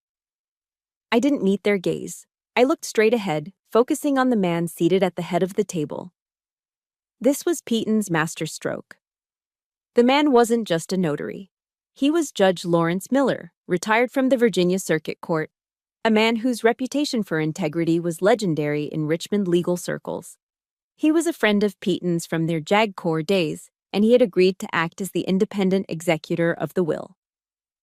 I didn't meet their gaze. I looked straight ahead, focusing on the man seated at the head of the table. This was Peaton's masterstroke. The man wasn't just a notary. He was Judge Lawrence Miller, retired from the Virginia Circuit Court, a man whose reputation for integrity was legendary in Richmond legal circles. He was a friend of Peaton's from their JAG Corps days, and he had agreed to act as the independent executor of the will.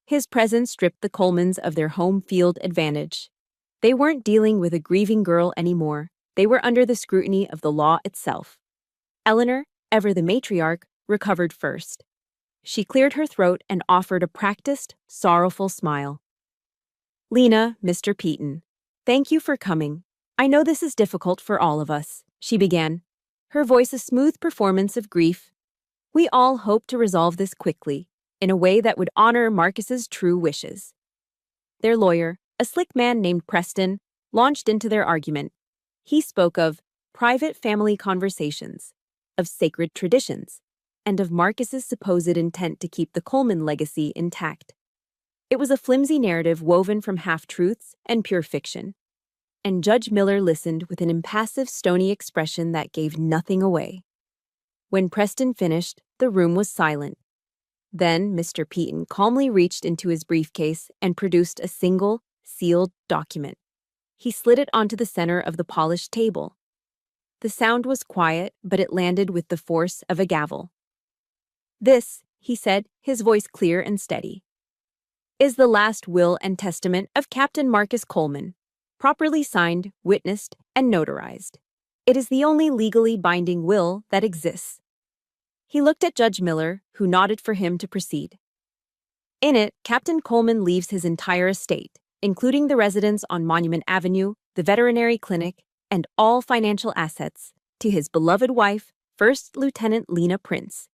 His presence stripped the Colemans of their home field advantage. They weren't dealing with a grieving girl anymore. They were under the scrutiny of the law itself. Eleanor, ever the matriarch, recovered first. She cleared her throat and offered a practiced, sorrowful smile. "Lena, Mr. Peaton, thank you for coming. I know this is difficult for all of us," she began, her voice a smooth performance of grief. "We all hope to resolve this quickly, in a way that would honor Marcus's true wishes." Their lawyer, a slick man named Preston, launched into their argument. He spoke of private family conversations, of sacred traditions, and of Marcus's supposed intent to keep the Coleman legacy intact. It was a flimsy narrative woven from half-truths and pure fiction. and Judge Miller listened with an impassive, stony expression that gave nothing away. When Preston finished, the room was silent. Then Mr. Peaton calmly reached into his briefcase and produced a single, sealed document. He slid it onto the center of the polished table. The sound was quiet, but it landed with the force of a gavel. "This," he said, his voice clear and steady, "is the last will and testament of Captain Marcus Coleman, properly signed, witnessed, and notarized. It is the only legally binding will that exists." He looked at Judge Miller, who nodded for him to proceed. "In it, Captain Coleman leaves his entire estate, including the residence on Monument Avenue, the veterinary clinic, and all financial assets, to his beloved wife, First Lieutenant Lena Prince."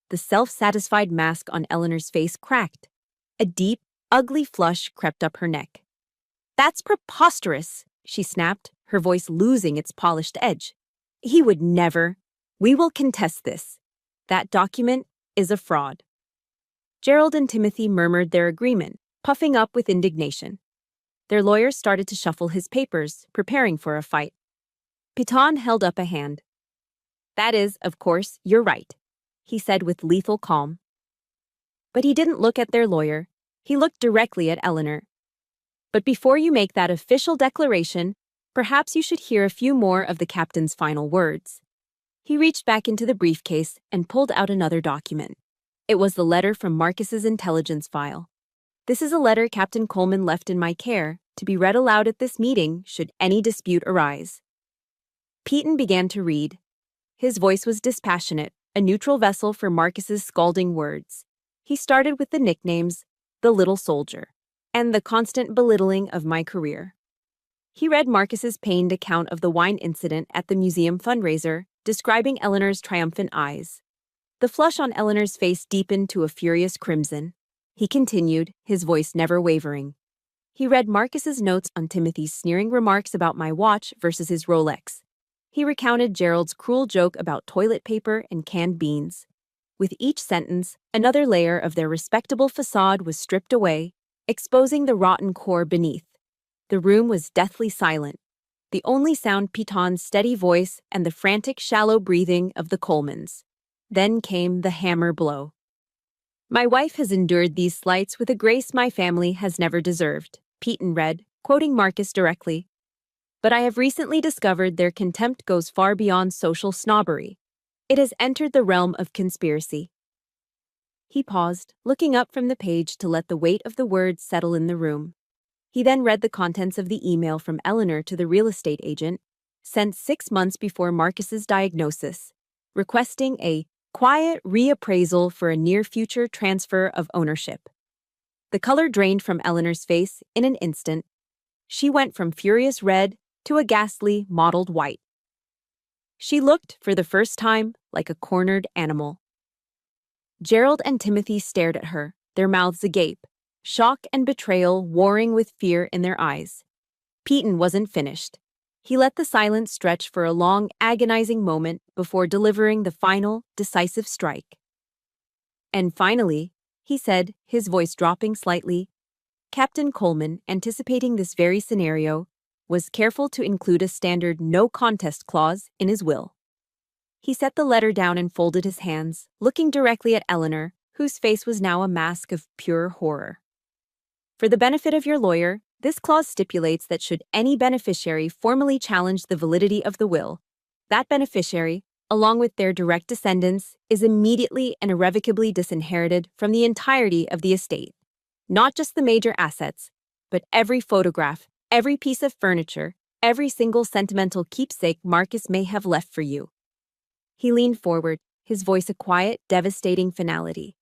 The self-satisfied mask on Eleanor's face cracked. A deep, ugly flush crept up her neck. "That's preposterous," she snapped, her voice losing its polished edge. "He would never. We will contest this. That document is a fraud." Gerald and Timothy murmured their agreement, puffing up with indignation. Their lawyer started to shuffle his papers, preparing for a fight. Piton held up a hand. "That is, of course, you're right," he said with lethal calm. But he didn't look at their lawyer. He looked directly at Eleanor. "But before you make that official declaration, perhaps you should hear a few more of the captain's final words." He reached back into the briefcase and pulled out another document. It was the letter from Marcus's intelligence file. "This is a letter Captain Coleman left in my care, to be read aloud at this meeting should any dispute arise." Peaton began to read. His voice was dispassionate, a neutral vessel for Marcus's scalding words. He started with the nicknames, "the little soldier," and "the constant belittling of my career." He read Marcus's pained account of the wine incident at the museum fundraiser, describing Eleanor's triumphant eyes. The flush on Eleanor's face deepened to a furious crimson. He continued, his voice never wavering. He read Marcus's notes on Timothy's sneering remarks about my watch versus his Rolex. He recounted Gerald's cruel joke about toilet paper and canned beans. With each sentence, another layer of their respectable facade was stripped away, exposing the rotten core beneath. The room was deathly silent. The only sound Piton's steady voice and the frantic, shallow breathing of the Colemans. Then came the hammer blow. "My wife has endured these slights with a grace my family has never deserved," Peaton read, quoting Marcus directly. "But I have recently discovered their contempt goes far beyond social snobbery. It has entered the realm of conspiracy." He paused, looking up from the page to let the weight of the words settle in the room. He then read the contents of the email from Eleanor to the real estate agent, sent 6 months before Marcus's diagnosis, requesting a quiet reappraisal for a near-future transfer of ownership. The color drained from Eleanor's face in an instant. She went from furious red to a ghastly, mottled white. She looked, for the first time, like a cornered animal. Gerald and Timothy stared at her, their mouths agape, shock and betrayal warring with fear in their eyes. Peaton wasn't finished. He let the silence stretch for a long, agonizing moment before delivering the final, decisive strike. "And finally," he said, his voice dropping slightly, "Captain Coleman, anticipating this very scenario, was careful to include a standard no-contest clause in his will." He set the letter down and folded his hands, looking directly at Eleanor, whose face was now a mask of pure horror. "For the benefit of your lawyer, this clause stipulates that should any beneficiary formally challenge the validity of the will, that beneficiary, along with their direct descendants, is immediately and irrevocably disinherited from the entirety of the estate. Not just the major assets, but every photograph, every piece of furniture, every single sentimental keepsake Marcus may have left for you." He leaned forward, his voice a quiet, devastating finality.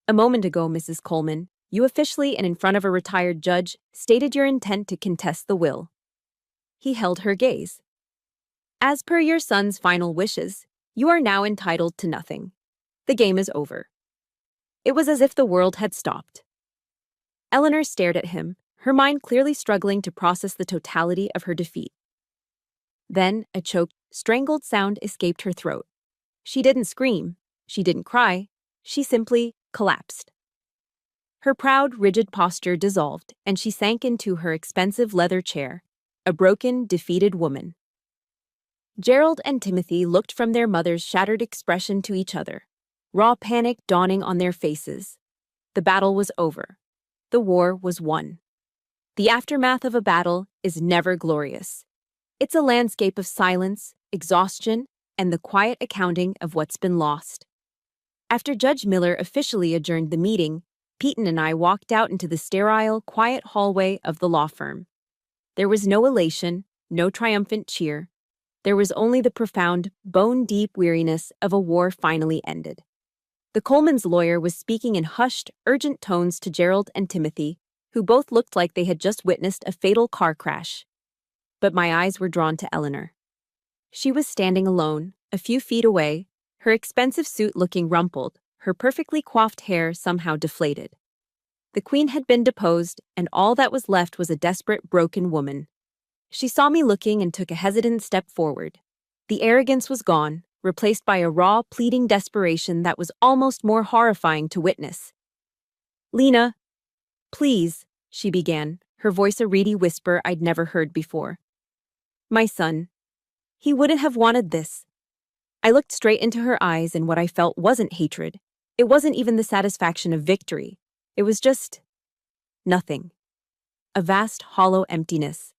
"A moment ago, Mrs. Coleman, you officially and in front of a retired judge stated your intent to contest the will." He held her gaze. "As per your son's final wishes, you are now entitled to nothing. The game is over." It was as if the world had stopped. Eleanor stared at him, her mind clearly struggling to process the totality of her defeat. Then a choked, strangled sound escaped her throat. She didn't scream. She didn't cry. She simply collapsed. Her proud, rigid posture dissolved, and she sank into her expensive leather chair, a broken, defeated woman. Gerald and Timothy looked from their mother's shattered expression to each other, raw panic dawning on their faces. The battle was over. The war was won. The aftermath of a battle is never glorious. It's a landscape of silence, exhaustion, and the quiet accounting of what's been lost. After Judge Miller officially adjourned the meeting, Peyton and I walked out into the sterile, quiet hallway of the law firm. There was no elation, no triumphant cheer. There was only the profound, bone-deep weariness of a war finally ended. The Coleman's lawyer was speaking in hushed, urgent tones to Gerald and Timothy, who both looked like they had just witnessed a fatal car crash. But my eyes were drawn to Eleanor. She was standing alone, a few feet away, her expensive suit looking rumpled, her perfectly coiffed hair somehow deflated. The queen had been deposed, and all that was left was a desperate, broken woman. She saw me looking and took a hesitant step forward. The arrogance was gone, replaced by a raw, pleading desperation that was almost more horrifying to witness. "Lena, please," she began, her voice a reedy whisper I'd never heard before. "My son. He wouldn't have wanted this." I looked straight into her eyes, and what I felt wasn't hatred. It wasn't even the satisfaction of victory. It was just nothing. A vast, hollow emptiness.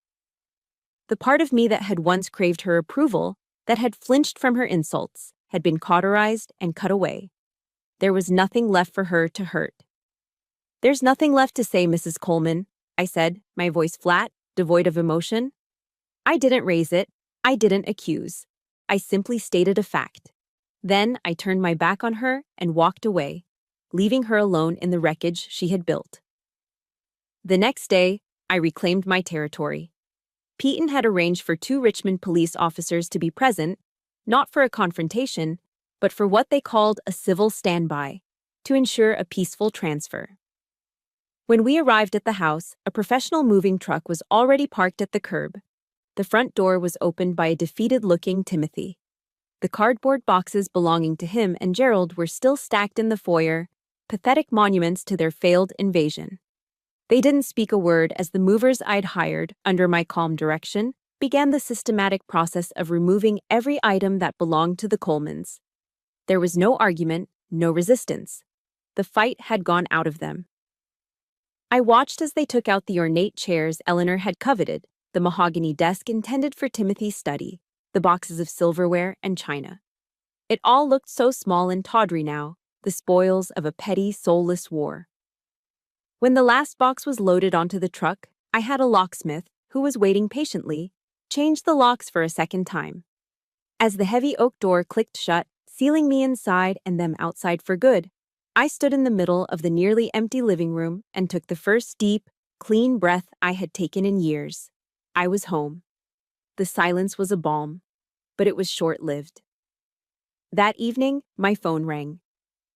The part of me that had once craved her approval, that had flinched from her insults, had been cauterized and cut away. There was nothing left for her to hurt. "There's nothing left to say, Mrs. Coleman," I said, my voice flat, devoid of emotion. I didn't raise it. I didn't accuse. I simply stated a fact. Then I turned my back on her and walked away, leaving her alone in the wreckage she had built. The next day, I reclaimed my territory. Peyton had arranged for 2 Richmond police officers to be present, not for a confrontation, but for what they called a civil standby, to ensure a peaceful transfer. When we arrived at the house, a professional moving truck was already parked at the curb. The front door was opened by a defeated-looking Timothy. The cardboard boxes belonging to him and Gerald were still stacked in the foyer, pathetic monuments to their failed invasion. They didn't speak a word as the movers I'd hired, under my calm direction, began the systematic process of removing every item that belonged to the Colemans. There was no argument, no resistance. The fight had gone out of them. I watched as they took out the ornate chairs Eleanor had coveted, the mahogany desk intended for Timothy's study, the boxes of silverware and china. It all looked so small and tawdry now, the spoils of a petty, soulless war. When the last box was loaded onto the truck, I had a locksmith, who was waiting patiently, change the locks for a second time. As the heavy oak door clicked shut, sealing me inside and them outside for good, I stood in the middle of the nearly empty living room and took the first deep, clean breath I had taken in years. I was home. The silence was a balm, but it was short-lived. That evening, my phone rang.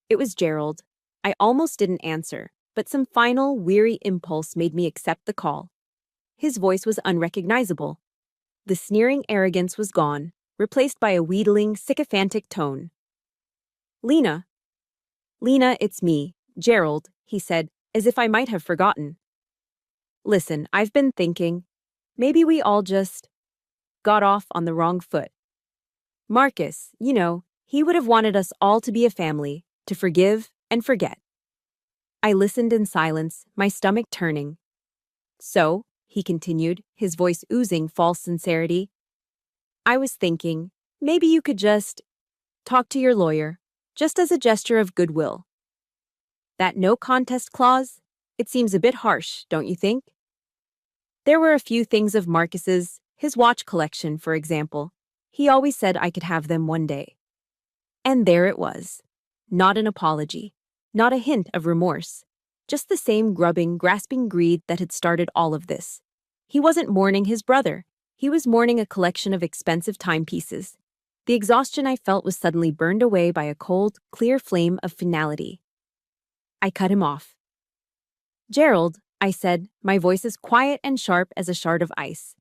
It was Gerald. I almost didn't answer, but some final, weary impulse made me accept the call. His voice was unrecognizable. The sneering arrogance was gone, replaced by a wheedling, sycophantic tone. "Lena." "Lena, it's me, Gerald," he said, as if I might have forgotten. "Listen, I've been thinking. Maybe we all just got off on the wrong foot. Marcus, he would have wanted us all to be a family, to forgive and forget." I listened in silence, my stomach turning. "So," he continued, his voice oozing false sincerity, "I was thinking, maybe you could just talk to your lawyer, just as a gesture of goodwill. That no contest clause, it seems a bit harsh, don't you think?" There were a few things of Marcus's, his watch collection, for example. He always said I could have them one day. And there it was. Not an apology. Not a hint of remorse. Just the same grubbing, grasping greed that had started all of this. He wasn't mourning his brother. He was mourning a collection of expensive timepieces. The exhaustion I felt was suddenly burned away by a cold, clear flame of finality. I cut him off. "Gerald," I said, my voice as quiet and sharp as a shard of ice.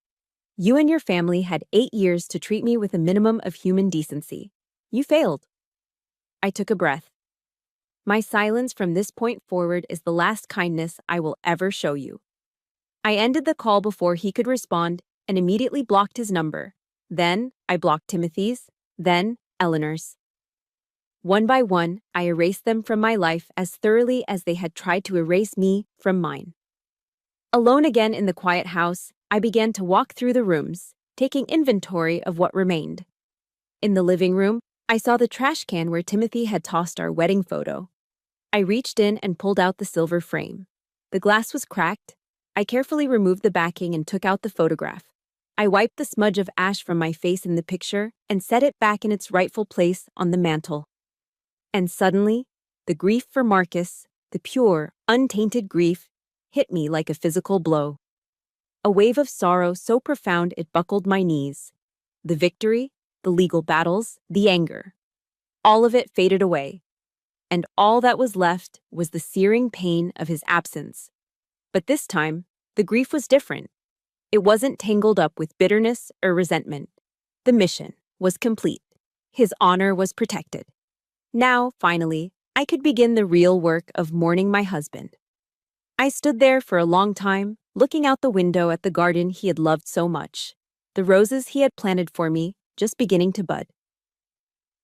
"You and your family had 8 years to treat me with a minimum of human decency. You failed." I took a breath. My silence from this point forward is the last kindness I will ever show you. I ended the call before he could respond, and immediately blocked his number. Then I blocked Timothy's, then Eleanor's. One by one, I erased them from my life as thoroughly as they had tried to erase me from mine. Alone again in the quiet house, I began to walk through the rooms, taking inventory of what remained. In the living room, I saw the trash can where Timothy had tossed our wedding photo. I reached in and pulled out the silver frame. The glass was cracked. I carefully removed the backing and took out the photograph. I wiped the smudge of ash from my face in the picture and set it back in its rightful place on the mantel. And suddenly, the grief for Marcus, the pure, untainted grief, hit me like a physical blow. A wave of sorrow so profound it buckled my knees. The victory, the legal battles, the anger. All of it faded away. And all that was left was the searing pain of his absence. But this time, the grief was different. It wasn't tangled up with bitterness or resentment. The mission was complete. His honor was protected. Now, finally, I could begin the real work of mourning my husband. I stood there for a long time, looking out the window at the garden he had loved so much, the roses he had planted for me just beginning to bud.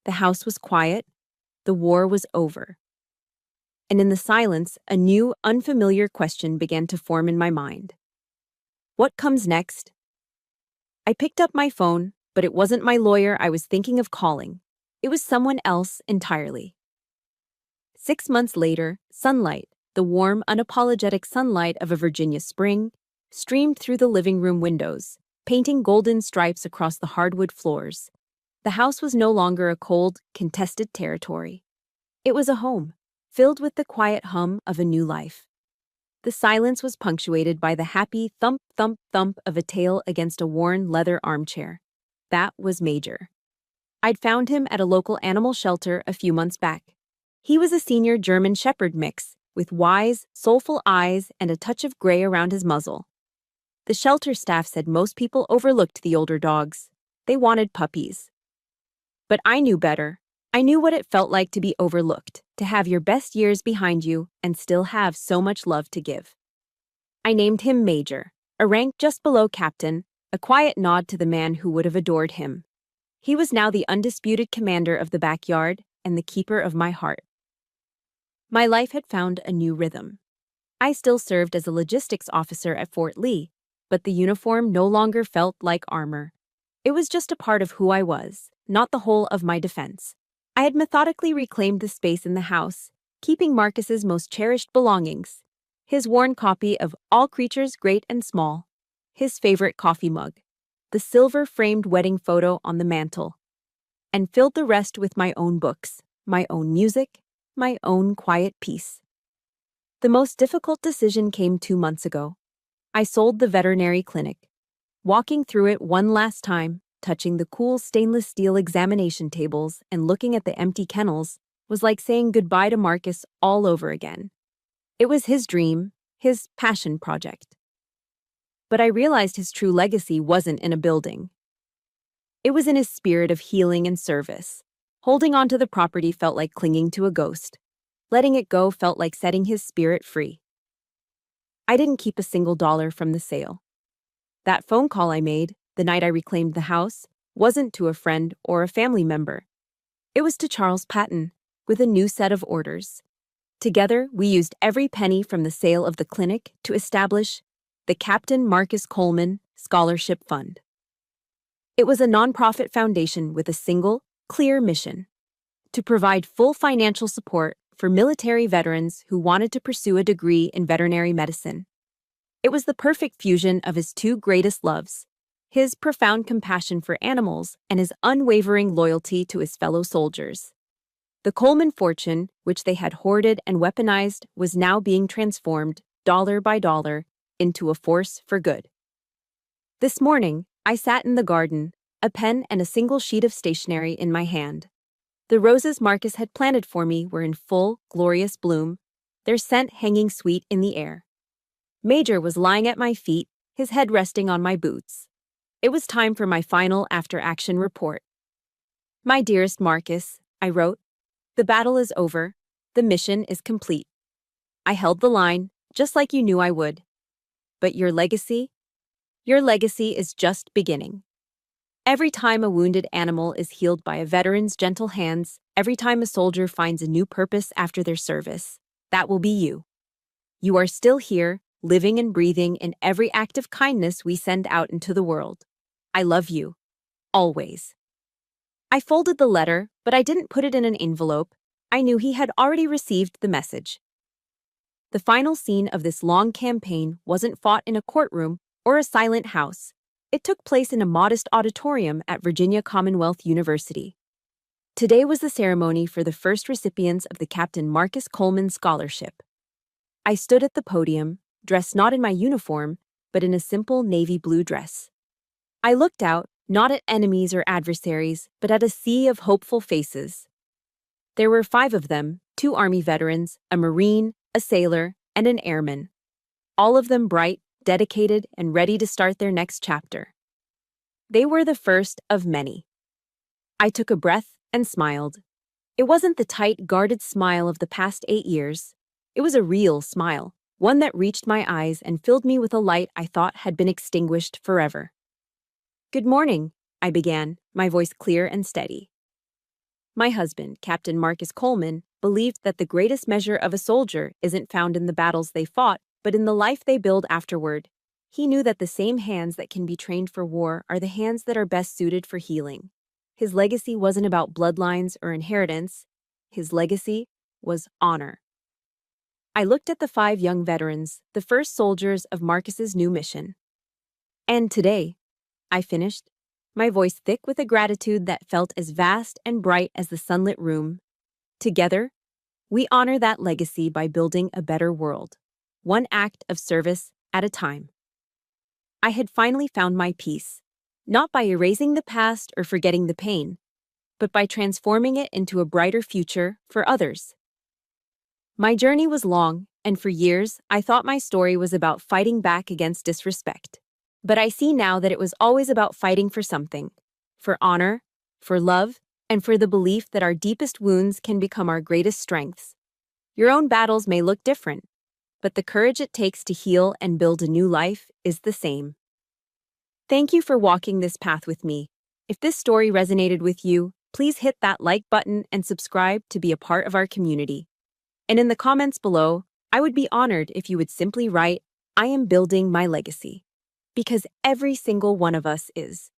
The house was quiet. The war was over. And in the silence, a new, unfamiliar question began to form in my mind. What comes next? I picked up my phone, but it wasn't my lawyer I was thinking of calling. It was someone else entirely. 6 months later, sunlight, the warm, unapologetic sunlight of a Virginia spring, streamed through the living room windows, painting golden stripes across the hardwood floors. The house was no longer a cold, contested territory. It was a home, filled with the quiet hum of a new life. The silence was punctuated by the happy thump, thump, thump of a tail against a worn leather armchair. That was Major. I'd found him at a local animal shelter a few months back. He was a senior German Shepherd mix, with wise, soulful eyes and a touch of gray around his muzzle. The shelter staff said most people overlooked the older dogs. They wanted puppies. But I knew better. I knew what it felt like to be overlooked, to have your best years behind you and still have so much love to give. I named him Major, a rank just below captain, a quiet nod to the man who would have adored him. He was now the undisputed commander of the backyard and the keeper of my heart. My life had found a new rhythm. I still served as a logistics officer at Fort Lee, but the uniform no longer felt like armor. It was just a part of who I was, not the whole of my defense. I had methodically reclaimed the space in the house, keeping Marcus's most cherished belongings, his worn copy of All Creatures Great and Small, his favorite coffee mug, the silver-framed wedding photo on the mantel, and filled the rest with my own books, my own music, my own quiet peace. The most difficult decision came 2 months ago. I sold the veterinary clinic. Walking through it one last time, touching the cool stainless steel examination tables and looking at the empty kennels, was like saying goodbye to Marcus all over again. It was his dream, his passion project. But I realized his true legacy wasn't in a building. It was in his spirit of healing and service. Holding on to the property felt like clinging to a ghost. Letting it go felt like setting his spirit free. I didn't keep a single dollar from the sale. That phone call I made, the night I reclaimed the house, wasn't to a friend or a family member. It was to Charles Patton, with a new set of orders. Together, we used every penny from the sale of the clinic to establish the Captain Marcus Coleman Scholarship Fund. It was a nonprofit foundation with a single, clear mission: to provide full financial support for military veterans who wanted to pursue a degree in veterinary medicine. It was the perfect fusion of his two greatest loves, his profound compassion for animals and his unwavering loyalty to his fellow soldiers. The Coleman fortune, which they had hoarded and weaponized, was now being transformed, dollar by dollar, into a force for good. This morning, I sat in the garden, a pen and a single sheet of stationery in my hand. The roses Marcus had planted for me were in full, glorious bloom, their scent hanging sweet in the air. Major was lying at my feet, his head resting on my boots. It was time for my final after-action report. "My dearest Marcus," I wrote, "the battle is over. The mission is complete. I held the line, just like you knew I would. But your legacy? Your legacy is just beginning. Every time a wounded animal is healed by a veteran's gentle hands, every time a soldier finds a new purpose after their service, that will be you. You are still here, living and breathing in every act of kindness we send out into the world. I love you. Always. I folded the letter, but I didn't put it in an envelope. I knew he had already received the message. The final scene of this long campaign wasn't fought in a courtroom or a silent house. It took place in a modest auditorium at Virginia Commonwealth University. Today was the ceremony for the first recipients of the Captain Marcus Coleman Scholarship. I stood at the podium, dressed not in my uniform, but in a simple navy blue dress. I looked out, not at enemies or adversaries, but at a sea of hopeful faces. There were 5 of them, 2 Army veterans, a Marine, a sailor, and an airman. All of them bright, dedicated, and ready to start their next chapter. They were the first of many. I took a breath and smiled. It wasn't the tight, guarded smile of the past 8 years. It was a real smile, one that reached my eyes and filled me with a light I thought had been extinguished forever. "Good morning," I began, my voice clear and steady. My husband, Captain Marcus Coleman, believed that the greatest measure of a soldier isn't found in the battles they fought, but in the life they build afterward. He knew that the same hands that can be trained for war are the hands that are best suited for healing. His legacy wasn't about bloodlines or inheritance. His legacy was honor. I looked at the 5 young veterans, the first soldiers of Marcus's new mission. "And today," I finished, my voice thick with a gratitude that felt as vast and bright as the sunlit room. "Together, we honor that legacy by building a better world, one act of service at a time." I had finally found my peace, not by erasing the past or forgetting the pain, but by transforming it into a brighter future for others. My journey was long, and for years, I thought my story was about fighting back against disrespect. But I see now that it was always about fighting for something, for honor, for love, and for the belief that our deepest wounds can become our greatest strengths. Your own battles may look different, but the courage it takes to heal and build a new life is the same. Thank you for walking this path with me. If this story resonated with you, please hit that like button and subscribe to be a part of our community. And in the comments below, I would be honored if you would simply write, "I am building my legacy." Because every single one of us is.